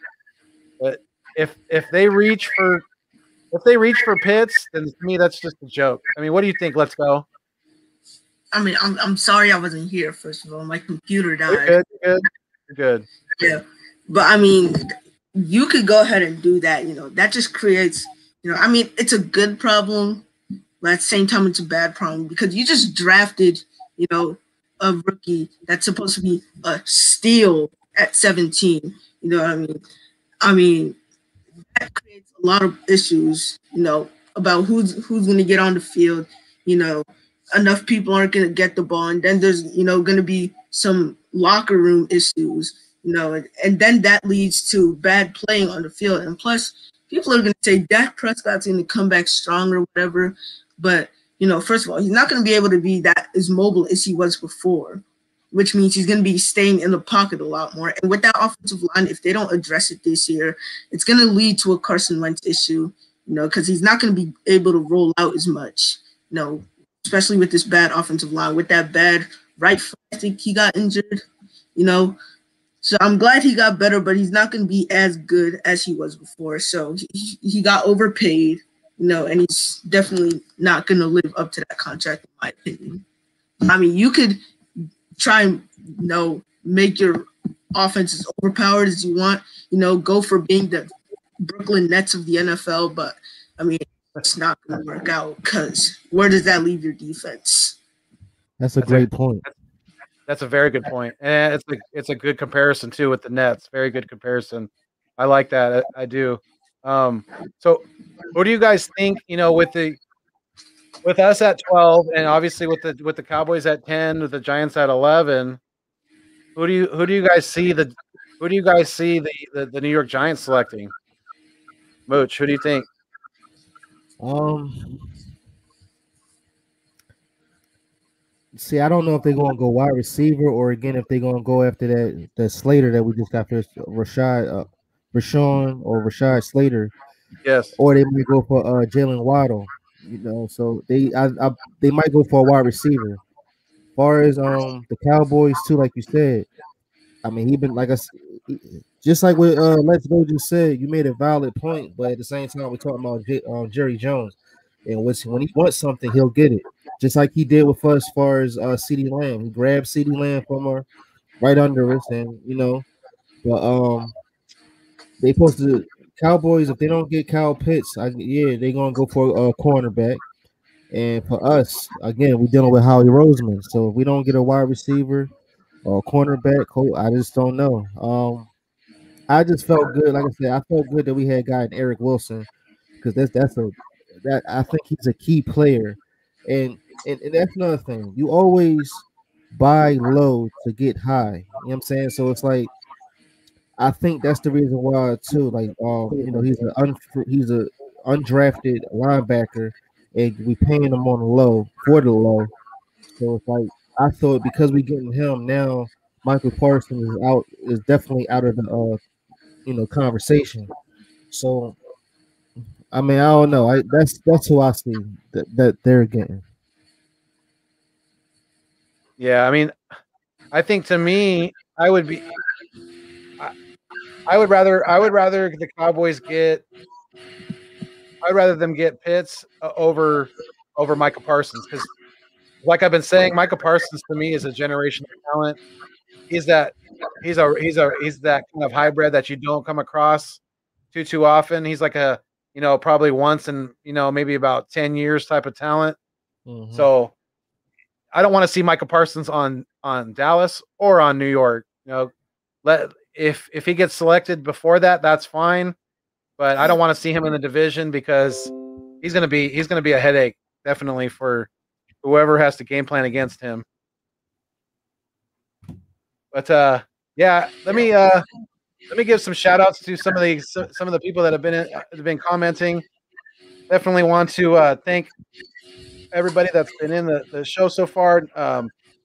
But if they reach for Pitts, then to me that's just a joke. I mean, what do you think? Let's go. I mean, I'm sorry I wasn't here. First of all, my computer died. You're good. You're good. You're good. Yeah, but I mean, you could go ahead and do that. You know, that just creates. You know, I mean, it's a good problem, but at the same time, it's a bad problem because you just drafted, you know, a rookie that's supposed to be a steal at 17. You know what I mean? I mean, that creates a lot of issues, you know, about who's going to get on the field. You know, enough people aren't going to get the ball, and then there's, you know, going to be some locker room issues, you know, and then that leads to bad playing on the field. And plus, people are going to say Dak Prescott's going to come back stronger, whatever. But, you know, first of all, he's not going to be able to be that as mobile as he was before, which means he's going to be staying in the pocket a lot more. And with that offensive line, if they don't address it this year, it's going to lead to a Carson Wentz issue, you know, because he's not going to be able to roll out as much, you know, especially with this bad offensive line, with that bad right foot. I think he got injured, you know. So I'm glad he got better, but he's not going to be as good as he was before. So he got overpaid, you know, and he's definitely not going to live up to that contract, in my opinion. I mean, you could try and, you know, make your offense as overpowered as you want, you know, go for being the Brooklyn Nets of the NFL, but I mean, it's not going to work out because where does that leave your defense? That's a great point. That's a very good point, and it's a good comparison too with the Nets. Very good comparison. I like that. I do. So, what do you guys think? You know, with us at 12, and obviously with the Cowboys at 10, with the Giants at 11, who do you guys see the New York Giants selecting? Mooch, who do you think? See, I don't know if they're gonna go wide receiver or again if they're gonna go after that Slater that we just got first, Rashawn or Rashad Slater. Yes. Or they might go for Jalen Waddle. You know, so they might go for a wide receiver. As far as the Cowboys too, like you said, I mean he been like us, just like what Let's Go just said. You made a valid point, but at the same time we're talking about Jerry Jones, and when he wants something, he'll get it. Just like he did with us as far as CeeDee Lamb. He grabbed CeeDee Lamb from her right under us, and you know, but they supposed to Cowboys, if they don't get Kyle Pitts, they're gonna go for a cornerback. And for us, again, we're dealing with Howie Roseman. So if we don't get a wide receiver or a cornerback, I just don't know. I just felt good. Like I said, I felt good that we had gotten Eric Wilson because that I think he's a key player. And that's another thing. You always buy low to get high. You know what I'm saying? So it's like I think that's the reason why too. Like you know, he's a undrafted linebacker, and we paying him on the low for the low. So it's like I thought because we getting him now, Michael Parsons is definitely out of the you know conversation. So I mean I don't know. That's who I see that they're getting. Yeah, I mean, I think to me, I would rather the Cowboys get. I'd rather them get Pitts over Michael Parsons because, like I've been saying, Michael Parsons to me is a generational talent. He's that kind of hybrid that you don't come across too often. He's like a probably once in maybe about 10 years type of talent. Mm-hmm. So I don't want to see Michael Parsons on Dallas or on New York. You know, if he gets selected before that, that's fine. But I don't want to see him in the division because he's gonna be a headache definitely for whoever has to game plan against him. But yeah, let me give some shout outs to some of the people that have been commenting. Definitely want to thank everybody that's been in the show so far.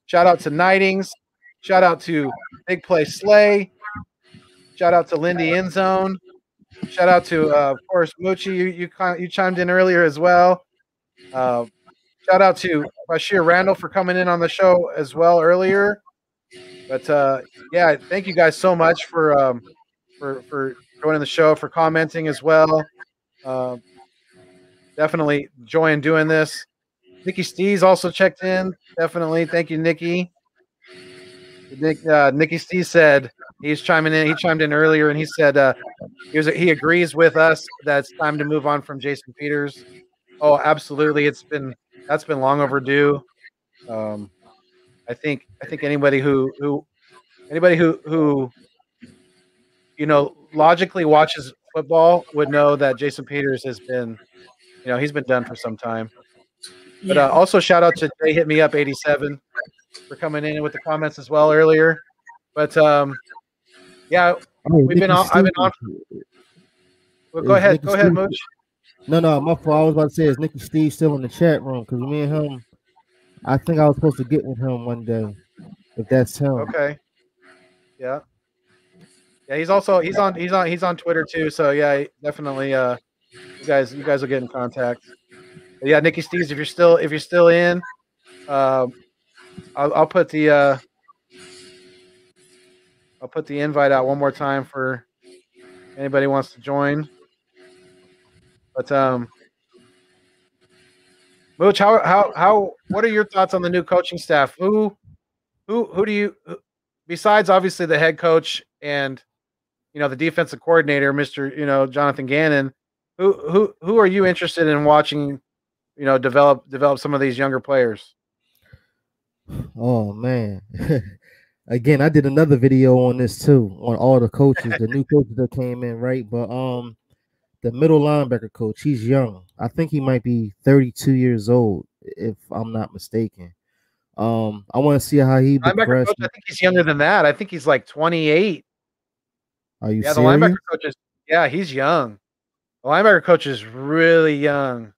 Shout out to Nightings. Shout out to Big Play Slay. Shout out to Lindy Endzone. Shout out to of course Moochie. You chimed in earlier as well. Shout out to Bashir Randall for coming in on the show as well earlier. But yeah, thank you guys so much for joining the show, for commenting as well. Definitely enjoying doing this. Nikki Stees also checked in. Definitely. Thank you, Nikki. Nikki Stees said he's chiming in. He chimed in earlier and he said he agrees with us that it's time to move on from Jason Peters. Oh, absolutely. That's been long overdue. I think anybody who logically watches football would know that Jason Peters has been, he's been done for some time. But also shout out to Jay Hit Me Up 87 for coming in with the comments as well earlier. But yeah, we've been on. I've been on. Well, go ahead, Mooch. No, my fault. I was about to say, is Nikki Steve still in the chat room? Because me and him, I think I was supposed to get with him one day. If that's him. Okay. Yeah. Yeah, he's on Twitter too. So yeah, definitely. You guys will get in contact. But yeah, Nikki Steves, if you're still in, I'll put the invite out one more time for anybody who wants to join. But Mooch, what are your thoughts on the new coaching staff? Who do you, besides obviously the head coach and the defensive coordinator, Mr. Jonathan Gannon, who are you interested in watching, develop some of these younger players? Oh man. Again, I did another video on this too, on all the coaches, the new coaches that came in, right? But the middle linebacker coach, he's young. I think he might be 32 years old, if I'm not mistaken. I want to see how he progressed. I think he's younger than that. I think he's like 28. Are you serious? The linebacker coach is, he's young. The linebacker coach is really young.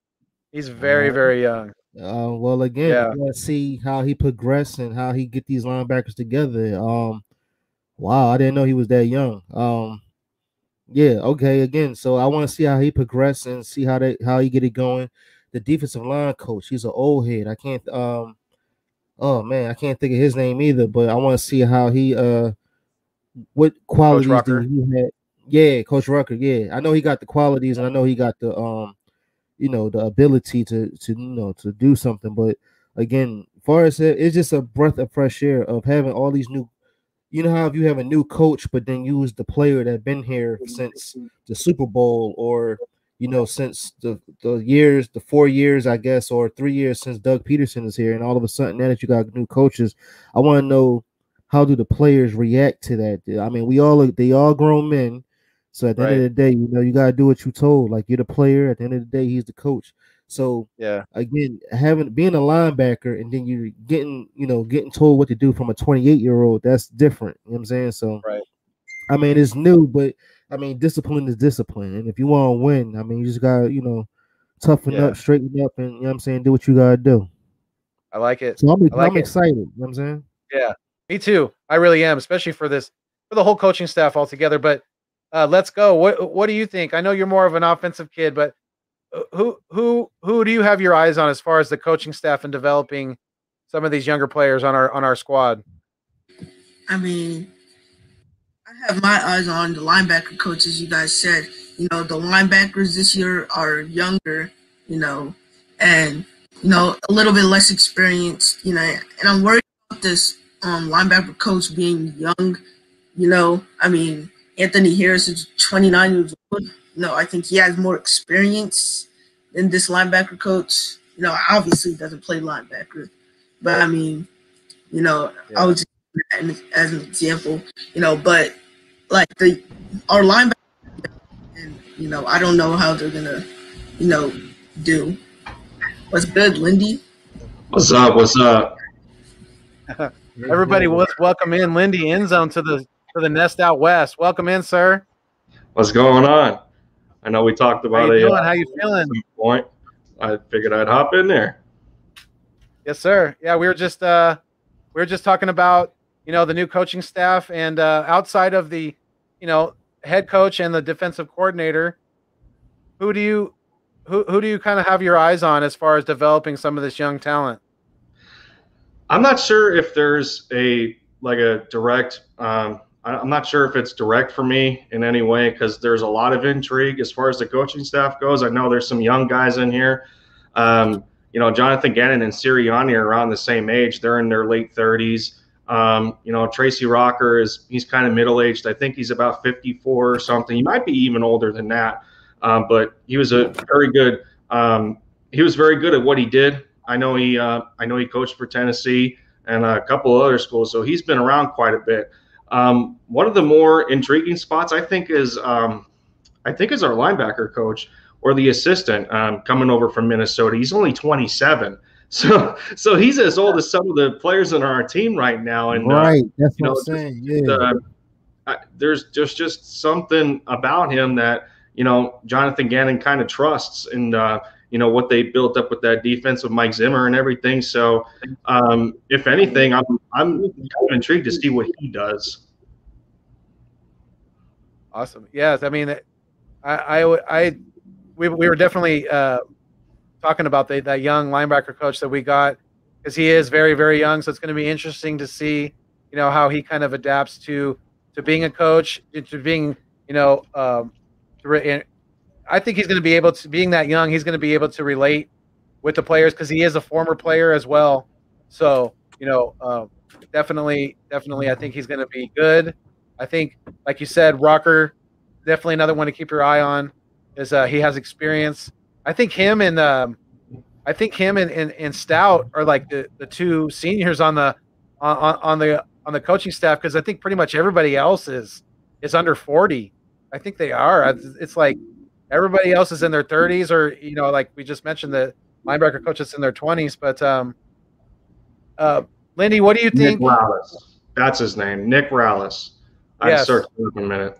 He's very, very young. Well, again, I want to see how he progressed and how he get these linebackers together. Wow, I didn't know he was that young. Yeah, okay, again, so I want to see how he progressed and see how he get it going. The defensive line coach, he's an old head. I can't oh man, I can't think of his name either, but I want to see how he what qualities do he have. Yeah, Coach Rucker, yeah. I know he got the qualities and I know he got the the ability to do something, but again, as far as it's just a breath of fresh air of having all these new. You know how if you have a new coach, but then use the player that been here since the Super Bowl, or since the 4 years, I guess, or 3 years since Doug Peterson is here, and all of a sudden now that you got new coaches, I want to know how do the players react to that? I mean, they all grown men, so at the end of the day, you gotta do what you told. Like, you're the player. At the end of the day, he's the coach. So again, being a linebacker and then you're getting told what to do from a 28-year-old, that's different. You know what I'm saying? So I mean, it's new, but I mean, discipline is discipline. And if you want to win, I mean, you just gotta, toughen up, straighten up, and you know what I'm saying, do what you gotta do. I like it. So I'm excited, you know what I'm saying? Yeah, me too. I really am, especially for the whole coaching staff altogether. But let's go. What do you think? I know you're more of an offensive kid, but who do you have your eyes on as far as the coaching staff and developing some of these younger players on our squad? I mean, I have my eyes on the linebacker coaches. You guys said, the linebackers this year are younger, and a little bit less experienced, and I'm worried about this linebacker coach being young. I mean, Anthony Harris is 29 years old. I think he has more experience than this linebacker coach. Obviously he doesn't play linebacker, but I mean, I was just as an example, but like our linebacker, and I don't know how they're gonna, do. What's good, Lindy? What's up? What's up? Everybody, let's welcome in Lindy End Zone to the Nest Out West. Welcome in, sir. What's going on? I know we talked about how you feeling? Point. I figured I'd hop in there. Yes, sir. Yeah, we were just talking about the new coaching staff, and outside of the head coach and the defensive coordinator, who do you kind of have your eyes on as far as developing some of this young talent? I'm not sure if there's a direct. I'm not sure if it's direct for me in any way, because there's a lot of intrigue as far as the coaching staff goes. I know there's some young guys in here. Jonathan Gannon and Sirianni are around the same age. They're in their late 30s. Tracy Rocker he's kind of middle-aged. I think he's about 54 or something. He might be even older than that. But he was very good at what he did. I know he coached for Tennessee and a couple of other schools, so he's been around quite a bit. One of the more intriguing spots I think is our linebacker coach or the assistant coming over from Minnesota. He's only 27. So he's as old as some of the players on our team right now. And right, that's what I'm saying. Yeah. There's just something about him that Jonathan Gannon kind of trusts, and what they built up with that defense with Mike Zimmer and everything. So if anything, I'm kind of intrigued to see what he does. Awesome. Yes, I mean, we were definitely talking about that young linebacker coach that we got, because he is very, very young. So it's going to be interesting to see, how he kind of adapts to being a coach, to being, I think he's going to be able to, being that young, he's going to be able to relate with the players because he is a former player as well. So, definitely, I think he's going to be good. I think, like you said, Rocker, definitely another one to keep your eye on, is he has experience. I think him and Stout are like the two seniors on the coaching staff, because I think pretty much everybody else is under 40. I think they are. It's like everybody else is in their 30s, or like we just mentioned, the linebacker coach is in their 20s. But Lindy, what do you think? Nick Rallis. That's his name, Nick Rallis. Yes. I searched it in a minute.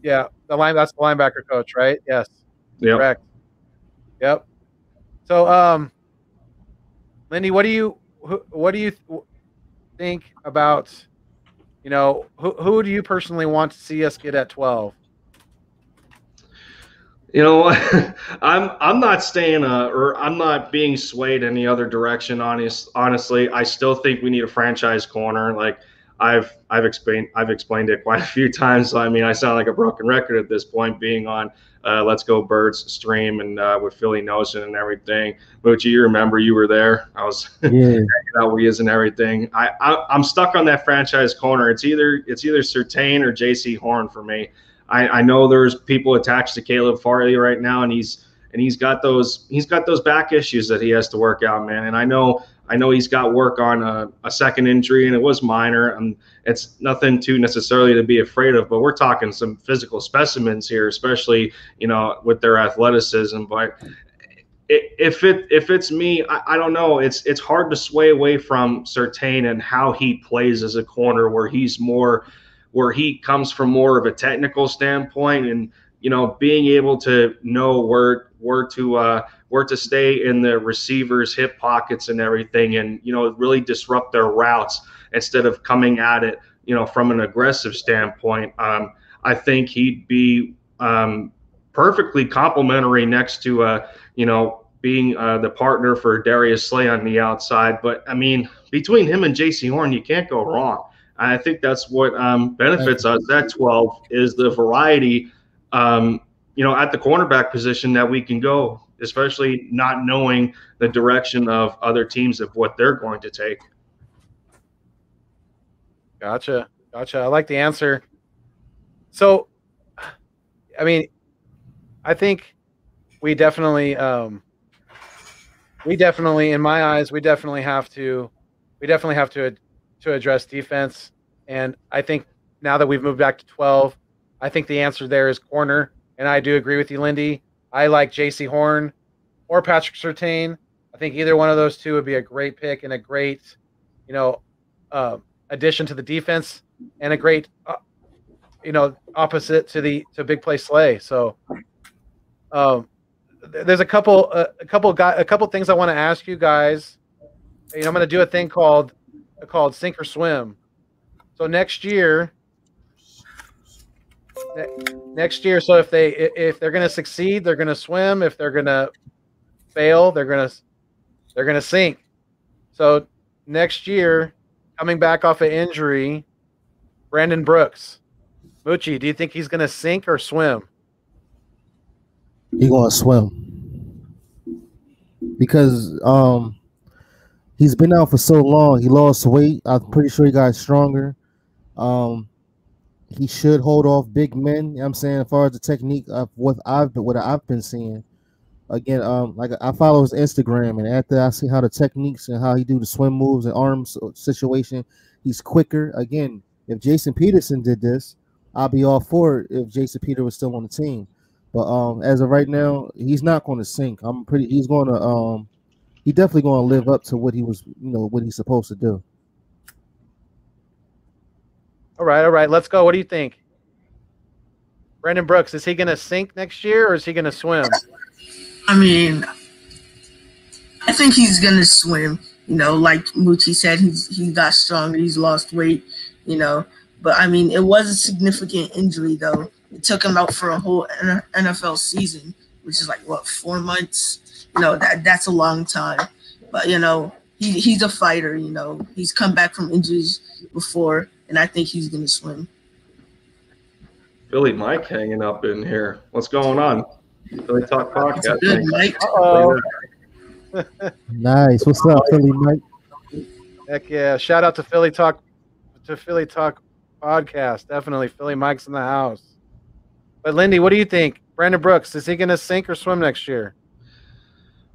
Yeah, that's the linebacker coach, right? Yes. Yep. Correct. Yep. So, Lindy, what do you think about, who do you personally want to see us get at 12? I'm not staying or I'm not being swayed any other direction. Honestly, I still think we need a franchise corner. Like I've explained it quite a few times. So, I mean, I sound like a broken record at this point, being on Let's Go Birds stream and with Philly Notion and everything. Moochie, you remember, you were there. I was hanging out with you and everything. I'm stuck on that franchise corner. It's either Surtain or J.C. Horn for me. I know there's people attached to Caleb Farley right now, and he's got those back issues that he has to work out, man. And I know he's got work on a second injury, and it was minor, and it's nothing too necessarily to be afraid of. But we're talking some physical specimens here, especially with their athleticism. But if it's me, I don't know. It's hard to sway away from Surtain and how he plays as a corner, where he comes from more of a technical standpoint, and being able to know where to stay in the receivers' hip pockets and everything, and really disrupt their routes instead of coming at it from an aggressive standpoint. I think he'd be perfectly complementary next to being the partner for Darius Slay on the outside. But I mean, between him and J.C. Horn, you can't go wrong. I think that's what benefits us at 12 is the variety, at the cornerback position that we can go, especially not knowing the direction of other teams of what they're going to take. Gotcha. I like the answer. So, I mean, I think we definitely, in my eyes, we definitely have to address defense. And I think now that we've moved back to 12, I think the answer there is corner. And I do agree with you, Lindy. I like J.C. Horn or Patrick Surtain. I think either one of those two would be a great pick and a great, addition to the defense, and a great, opposite to big play Slay. So, there's a couple things I want to ask you guys. I'm going to do a thing called sink or swim. So next year, so if they're going to succeed, they're going to swim. If they're going to fail, they're going to sink. So next year, coming back off an injury, Brandon Brooks, Moochie, do you think he's going to sink or swim? He's going to swim. because he's been out for so long. He lost weight. I'm pretty sure he got stronger. He should hold off big men. You know what I'm saying, as far as the technique of what I've been seeing. Again, like I follow his Instagram, and after I see how the techniques and how he do the swim moves and arms situation, he's quicker. Again, if Jason Peterson did this, I'll be all for it if Jason Peter was still on the team. But as of right now, he's not going to sink. He's going to he definitely going to live up to what he was, what he's supposed to do. All right. Let's go. What do you think? Brandon Brooks, is he going to sink next year or is he going to swim? I mean, I think he's going to swim. Like Moochie said, he got stronger. He's lost weight, But, I mean, it was a significant injury, though. It took him out for a whole NFL season, which is like, 4 months? That's a long time. But, he's a fighter, He's come back from injuries before, and I think he's going to swim. Philly Mike hanging up in here. What's going on? Philly Talk Podcast. Good, Mike. Nice. What's up, Philly Mike? Heck yeah. Shout out to Philly Talk Podcast. Definitely. Philly Mike's in the house. But Lindy, what do you think? Brandon Brooks, is he going to sink or swim next year?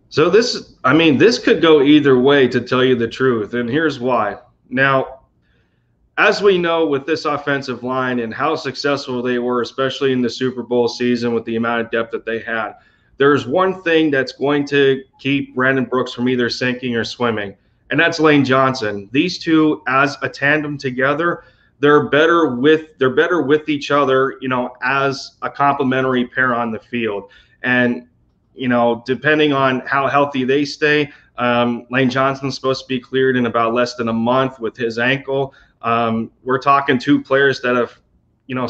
So this could go either way, to tell you the truth, and here's why. Now, as we know with this offensive line and how successful they were, especially in the Super Bowl season with the amount of depth that they had, there's one thing that's going to keep Brandon Brooks from either sinking or swimming, and that's Lane Johnson. These two, as a tandem together, they're better with each other, as a complementary pair on the field. And depending on how healthy they stay, Lane Johnson's supposed to be cleared in about less than a month with his ankle. We're talking two players that have,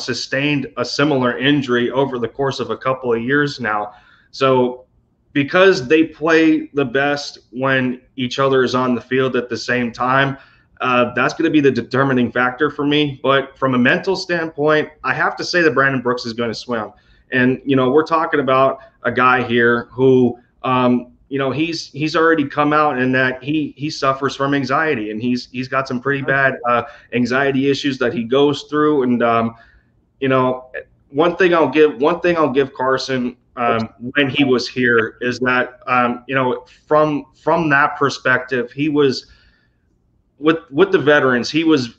sustained a similar injury over the course of a couple of years now. So because they play the best when each other is on the field at the same time, that's going to be the determining factor for me. But from a mental standpoint, I have to say that Brandon Brooks is going to swim. And, we're talking about a guy here who, he's already come out in that he suffers from anxiety, and he's got some pretty bad anxiety issues that he goes through. And, one thing I'll give Carson when he was here is that, from that perspective, he was with the veterans, he was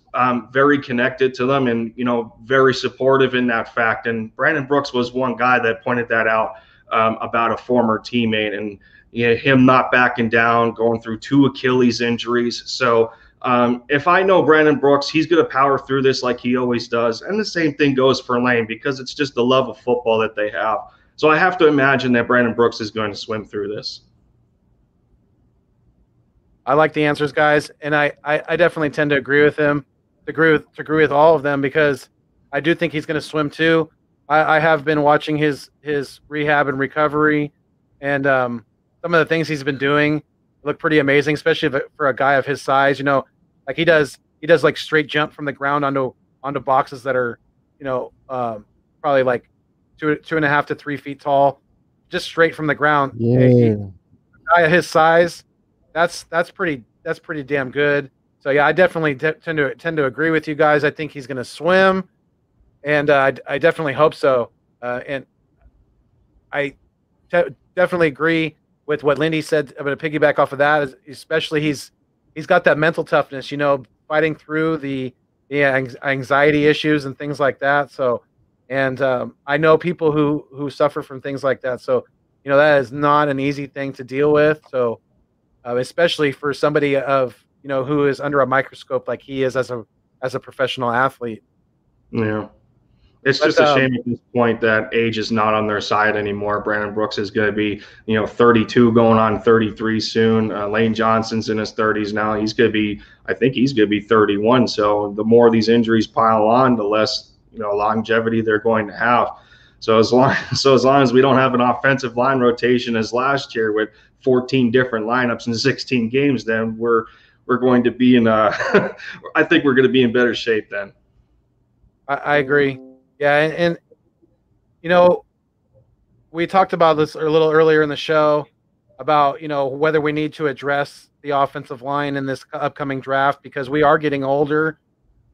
very connected to them and, very supportive in that fact. And Brandon Brooks was one guy that pointed that out about a former teammate, and him not backing down, going through 2 Achilles injuries. So if I know Brandon Brooks, he's going to power through this like he always does. And the same thing goes for Lane, because it's just the love of football that they have. So I have to imagine that Brandon Brooks is going to swim through this. I like the answers, guys, and I definitely tend to agree with him, agree with all of them, because I do think he's going to swim too. I have been watching his rehab and recovery, and some of the things he's been doing look pretty amazing, especially for a guy of his size. Like he does like straight jump from the ground onto boxes that are, probably like 2.5 to 3 feet tall, just straight from the ground. Yeah, a guy of his size. That's pretty damn good. So yeah, I definitely tend to agree with you guys. I think he's going to swim, and I definitely hope so. And I definitely agree with what Lindy said. I'm going to piggyback off of that. Especially he's got that mental toughness, fighting through the anxiety issues and things like that. So, and I know people who suffer from things like that. So, that is not an easy thing to deal with. So. Especially for somebody of who is under a microscope like he is as a professional athlete. Yeah, it's just a shame at this point that age is not on their side anymore. Brandon Brooks is going to be 32, going on 33 soon. Lane Johnson's in his 30s now. I think he's going to be 31. So the more these injuries pile on, the less longevity they're going to have. So as long as we don't have an offensive line rotation as last year with 14 different lineups in 16 games, then we're going to be in I think we're going to be in better shape then. I agree. Yeah, and we talked about this a little earlier in the show. about whether we need to address the offensive line in this upcoming draft, because we are getting older,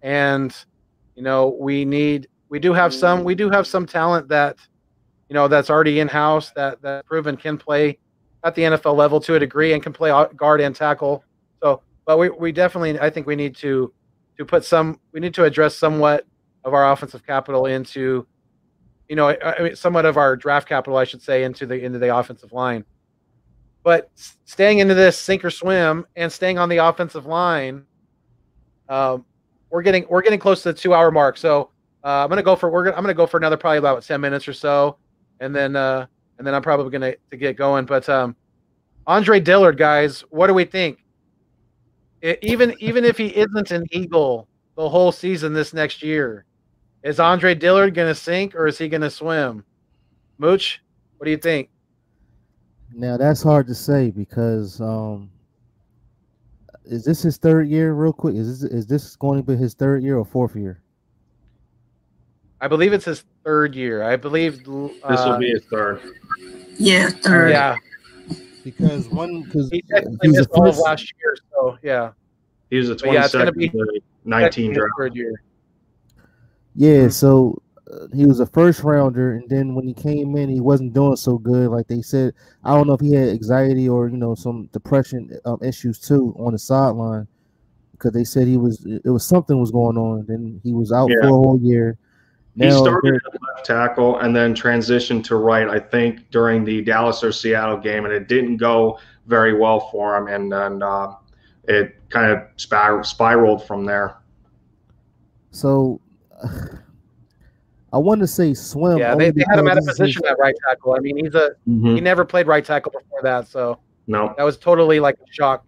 and we do have some talent that that's already in house, that proven can play at the NFL level to a degree and can play guard and tackle. So, but we definitely, I think we need to address somewhat of our offensive capital into, somewhat of our draft capital, I should say, into the offensive line. But staying into this sink or swim and staying on the offensive line, we're getting close to the 2-hour mark. So I'm gonna go for another probably about 10 minutes or so, and then I'm probably gonna get going. But Andre Dillard, guys, what do we think? Even if he isn't an Eagle the whole season this next year, is Andre Dillard gonna sink or is he gonna swim? Mooch, what do you think? Now that's hard to say because is this his third year? Real quick, is this going to be his third year or fourth year? I believe it's his third year. I believe this will be his third. Yeah, third. Yeah, because he technically missed all of last year. So yeah, he was a 22nd, 19 draft. Third year. Yeah, so he was a first rounder, and then when he came in, he wasn't doing so good. Like they said, I don't know if he had anxiety or some depression issues too on the sideline, because they said it was something was going on. Then he was out for a whole year. He started at left tackle and then transitioned to right, I think, during the Dallas or Seattle game, and it didn't go very well for him, and then it kind of spiraled from there. So I want to say swim. Yeah, they had him at a position at right tackle. I mean, he never played right tackle before that, so no, that was totally like a shock.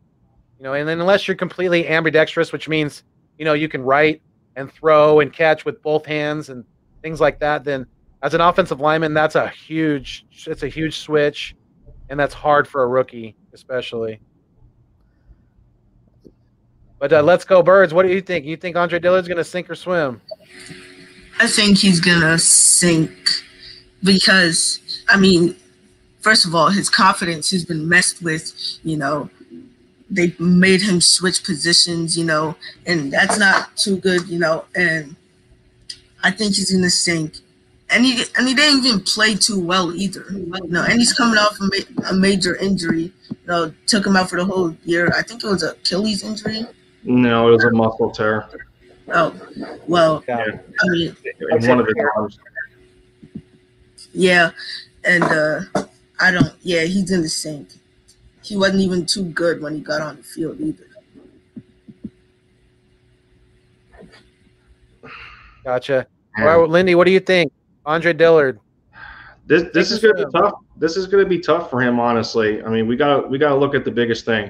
And then unless you're completely ambidextrous, which means you can right and throw and catch with both hands and things like that, then as an offensive lineman, it's a huge switch, and that's hard for a rookie, especially. But let's go Birds. What do you think? You think Andre Dillard's going to sink or swim? I think he's gonna sink because, I mean, first of all, his confidence has been messed with. They made him switch positions, and that's not too good, and I think he's gonna sink. And he didn't even play too well either, and he's coming off a major injury. Took him out for the whole year. I think it was an Achilles injury. No, it was a muscle tear. Oh, well, yeah. I mean, in one of his arms. Yeah, and he's in the sink. He wasn't even too good when he got on the field either. Gotcha. All right, Lindy, what do you think? Andre Dillard. This is going to be tough. This is going to be tough for him, honestly. I mean, we got to look at the biggest thing.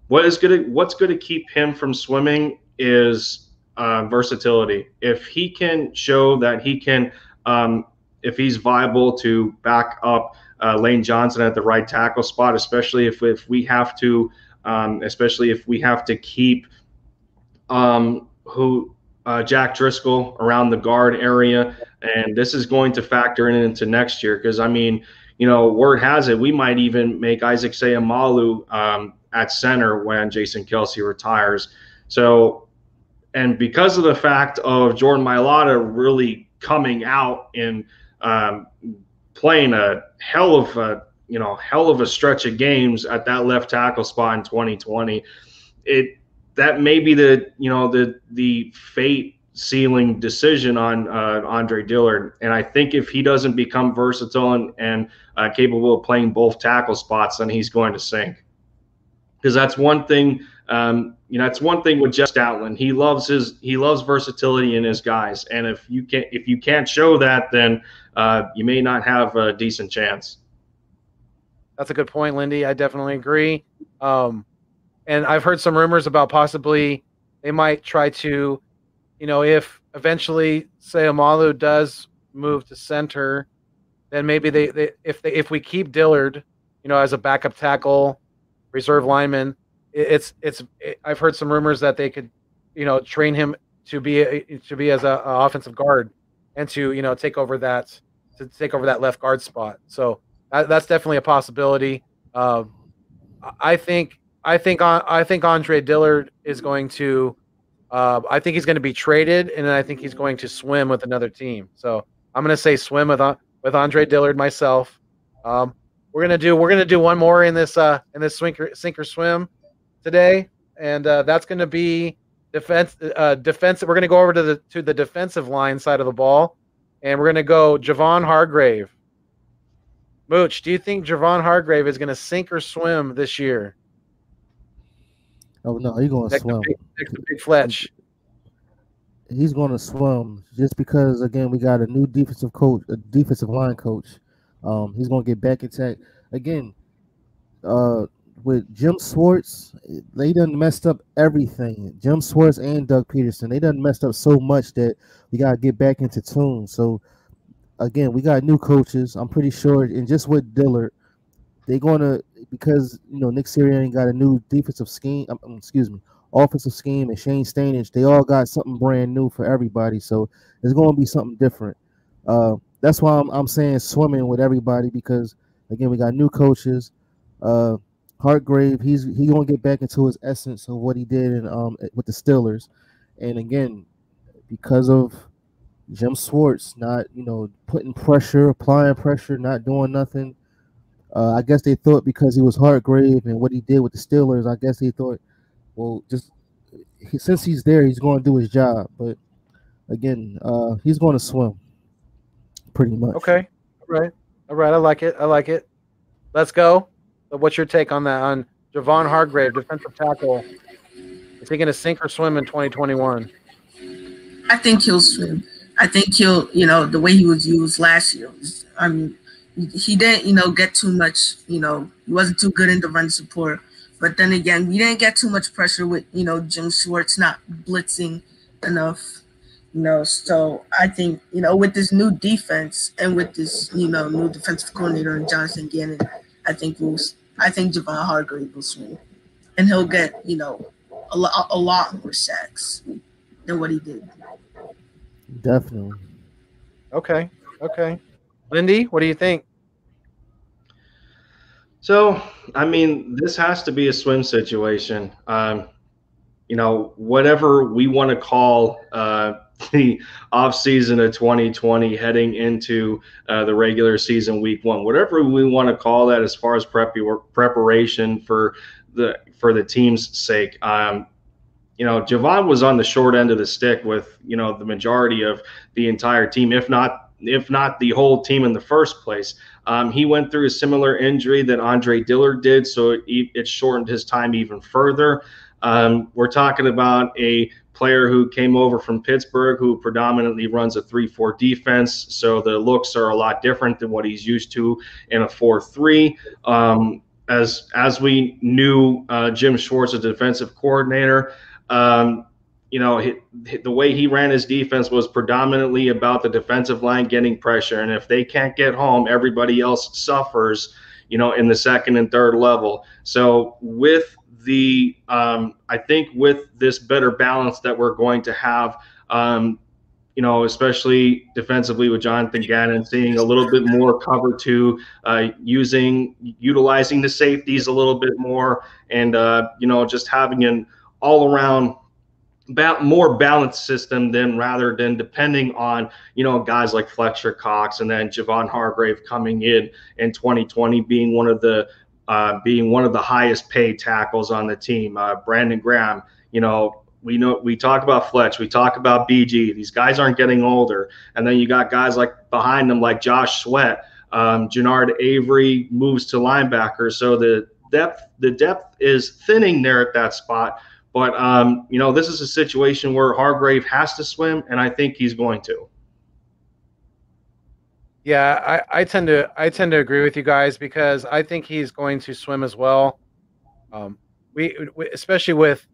What's going to keep him from swimming is versatility. If he can show that he can, if he's viable to back up Lane Johnson at the right tackle spot, especially if we have to keep Jack Driscoll around the guard area, and this is going to factor into next year because I mean, word has it we might even make Isaac Seumalo at center when Jason Kelce retires. So. And because of the fact of Jordan Mailata really coming out and playing a hell of a stretch of games at that left tackle spot in 2020, that may be the fate sealing decision on Andre Dillard. And I think if he doesn't become versatile and capable of playing both tackle spots, then he's going to sink. Because that's one thing. That's one thing with Jeff Stoutland. He loves versatility in his guys, and if you can't show that, then you may not have a decent chance. That's a good point, Lindy. I definitely agree. And I've heard some rumors about possibly they might try to, if eventually Seumalo does move to center, then maybe if we keep Dillard, as a backup tackle, reserve lineman. I've heard some rumors that they could, train him to be as a offensive guard and to, take over that left guard spot. So that's definitely a possibility. I think Andre Dillard is going to. I think he's going to be traded, and I think he's going to swim with another team. So I'm going to say swim with Andre Dillard myself. We're gonna do one more in this sink or swim today, and that's going to be defense. Defensive. We're going to go over to the defensive line side of the ball, and we're going to go Javon Hargrave. Mooch, do you think Javon Hargrave is going to sink or swim this year? Oh no, he's going to swim. Next to Big Fletch. He's going to swim just because, again, we got a new defensive coach, a defensive line coach. He's going to get back intact again. With Jim Schwartz, they done messed up everything. Jim Schwartz and Doug Peterson, they done messed up so much that we got to get back into tune. So again, we got new coaches. I'm pretty sure, and just with Dillard, they're gonna, because Nick Sirianni got a new defensive scheme. Offensive scheme, and Shane Stanage. They all got something brand new for everybody. So it's gonna be something different. That's why I'm saying swimming with everybody, because again, we got new coaches. Hargrave, he's gonna get back into his essence of what he did with the Steelers, and again, because of Jim Schwartz not, putting pressure, applying pressure, not doing nothing. I guess they thought because he was Hargrave and what he did with the Steelers, I guess they thought, well, since he's there, he's going to do his job. But again, he's going to swim, pretty much. Okay, all right. I like it. Let's go. So what's your take on that? On Javon Hargrave, defensive tackle, is he going to sink or swim in 2021? I think he'll swim. I think he'll, the way he was used last year. I mean, he didn't, get too much, he wasn't too good in the run support. But then again, we didn't get too much pressure with, Jim Schwartz not blitzing enough, So I think, with this new defense and with this, new defensive coordinator and Jonathan Gannon, I think Javon Hargrave will swim. And he'll get, a lot more sacks than what he did. Definitely. Okay. Lindy, what do you think? So, I mean, this has to be a swim situation. Whatever we want to call the offseason of 2020 heading into the regular season week 1, whatever we want to call that as far as preparation for the team's sake. Javon was on the short end of the stick with, the majority of the entire team, if not the whole team in the first place. He went through a similar injury that Andre Dillard did, so it shortened his time even further. We're talking about a player who came over from Pittsburgh, who predominantly runs a 3-4 defense, so the looks are a lot different than what he's used to in a 4-3. As we knew, Jim Schwartz, a defensive coordinator, the way he ran his defense was predominantly about the defensive line getting pressure. And if they can't get home, everybody else suffers, in the second and third level. So with I think with this better balance that we're going to have, especially defensively with Jonathan Gannon, seeing a little bit more cover two, utilizing the safeties a little bit more, and, just having an all-around more balanced system rather than depending on, guys like Fletcher Cox and then Javon Hargrave coming in 2020 being one of the highest paid tackles on the team. Brandon Graham, we talk about Fletch, we talk about BG. These guys aren't getting older. And then you got guys like behind them like Josh Sweat, Jannard Avery moves to linebacker. So the depth is thinning there at that spot. But, this is a situation where Hargrave has to swim, and I think he's going to. Yeah, I tend to agree with you guys, because I think he's going to swim as well. We especially with,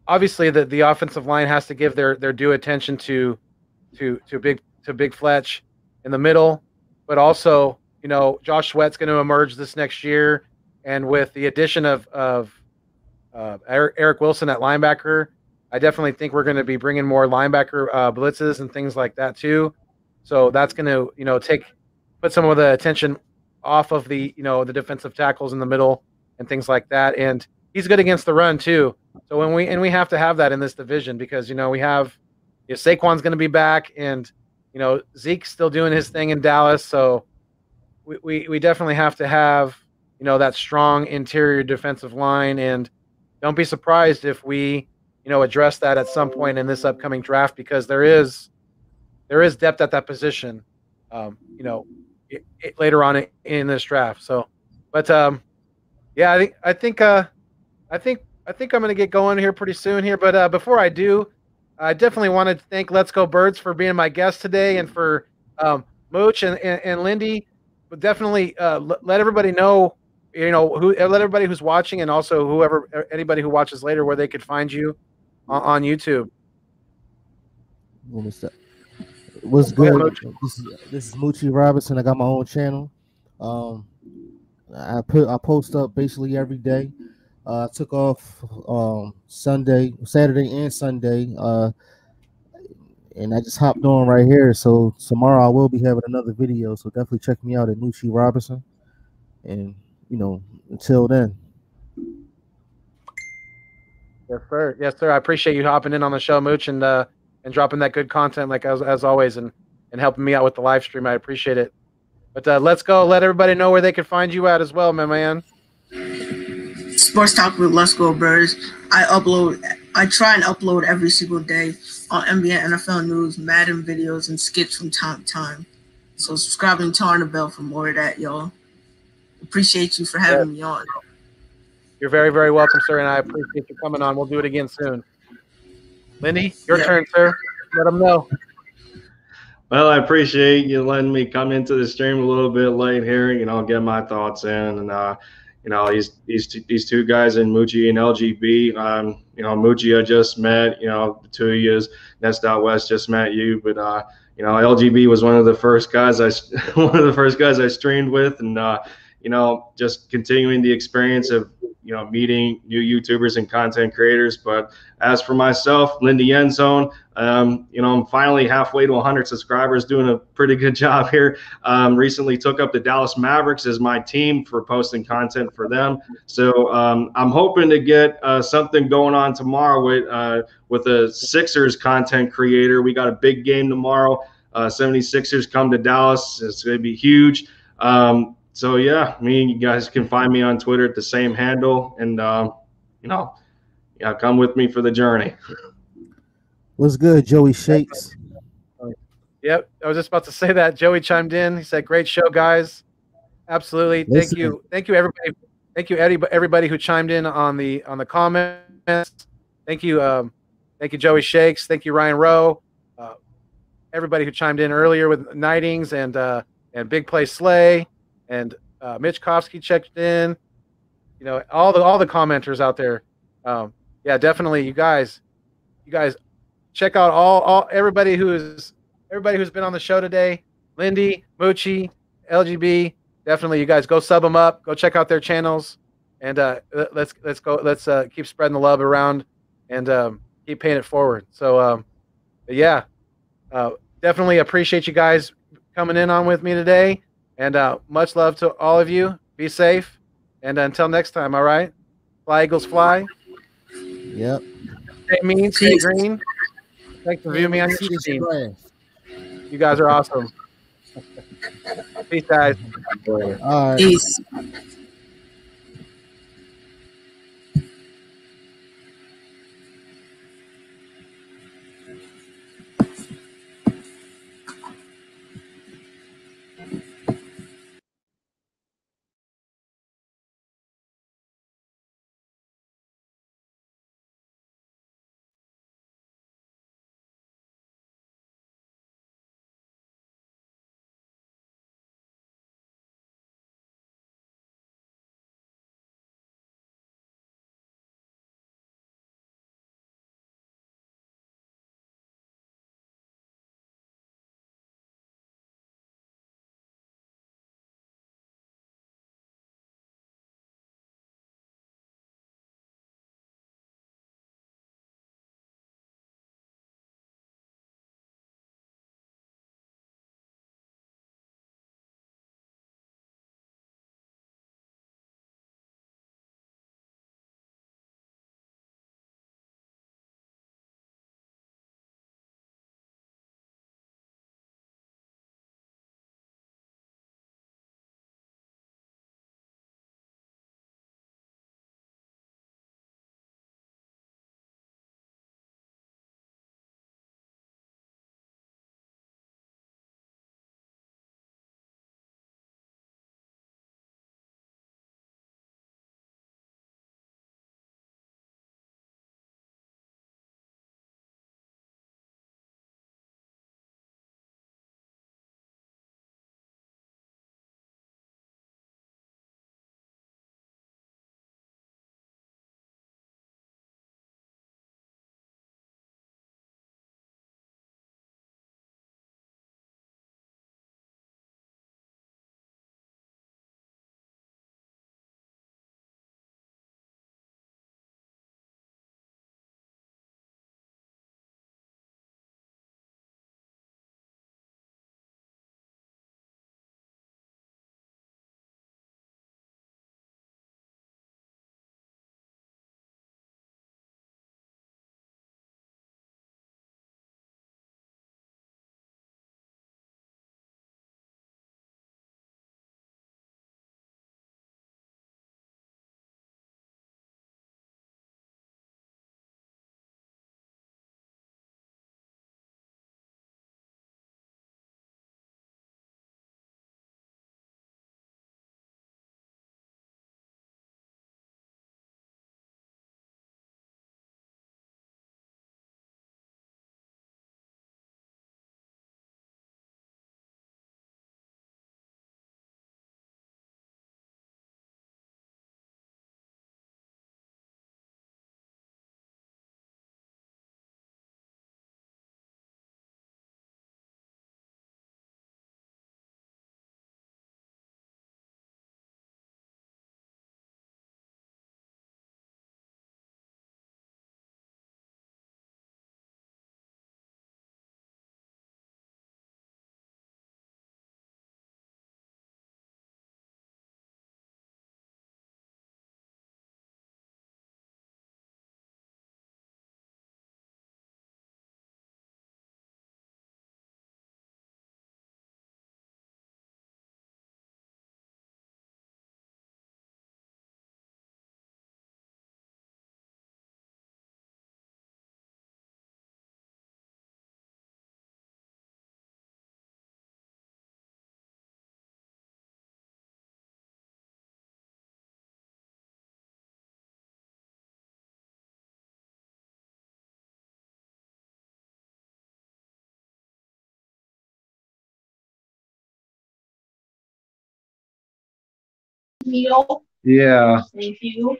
obviously the offensive line has to give their due attention to Big Fletch in the middle, but also, Josh Sweat's going to emerge this next year, and with the addition of Eric Wilson at linebacker, I definitely think we're going to be bringing more linebacker blitzes and things like that too. So that's going to, put some of the attention off of the the defensive tackles in the middle and things like that. And he's good against the run too. So we have to have that in this division because we have Saquon's going to be back and Zeke's still doing his thing in Dallas. So we definitely have to have that strong interior defensive line, and don't be surprised if we address that at some point in this upcoming draft because there is depth at that position later on in this draft. So but yeah, I think I'm going to get going here pretty soon here, but before I do, I definitely wanted to thank Let's Go Birds for being my guest today, and for Mooch and Lindy. But definitely let everybody know, let everybody who's watching, and also anybody who watches later, where they could find you on YouTube. What's good? This is Moochie Robinson. I got my own channel. I post up basically every day. I took off Saturday and Sunday, and I just hopped on right here. So tomorrow I will be having another video. So definitely check me out at Moochie Robinson. And until then. Yes, sir. Yes, sir. I appreciate you hopping in on the show, Mooch, and dropping that good content like as always, and helping me out with the live stream. I appreciate it. But let's go. Let everybody know where they can find you at as well, my man. Sports Talk with Letsgobirds. I try and upload every single day on NBA, NFL news, Madden videos, and skits from time to time. So subscribe and turn the bell for more of that, y'all. Appreciate you for having me on. You're very, very welcome, sir, and I appreciate you coming on. We'll do it again soon. Lindy, your turn, sir. Let them know. Well, I appreciate you letting me come into the stream a little bit late here, get my thoughts in. And, these two guys in Moochie and LGB, Moochie I just met, the two of you, Nest Out West just met you, but, LGB was one of the first guys I streamed with, and, just continuing the experience of, meeting new YouTubers and content creators. But as for myself, Lindy Enzone, I'm finally halfway to 100 subscribers, doing a pretty good job here. Recently took up the Dallas Mavericks as my team for posting content for them. So I'm hoping to get something going on tomorrow with a Sixers content creator. We got a big game tomorrow. 76ers come to Dallas. It's going to be huge. So yeah, you guys can find me on Twitter at the same handle, and come with me for the journey. What's good, Joey Shakes? Yep, I was just about to say that. Joey chimed in. He said, "Great show, guys." Absolutely. Thank you, everybody. Thank you, everybody who chimed in on the comments. Thank you, Joey Shakes. Thank you, Ryan Rowe. Everybody who chimed in earlier with Nightings and Big Play Slay. And Mitch Kofsky checked in, all the commenters out there. Yeah, definitely, you guys check out everybody who's been on the show today. Lindy, Moochie, LGB, definitely, you guys go sub them up, go check out their channels, and let's keep spreading the love around and keep paying it forward. So yeah, definitely appreciate you guys coming in on with me today. And much love to all of you. Be safe. And until next time, all right? Fly, Eagles, fly. Yep. Stay mean, stay green. Thanks for viewing me on your stream. You guys are awesome. Peace, guys. All right. Peace. Yeah. Thank you.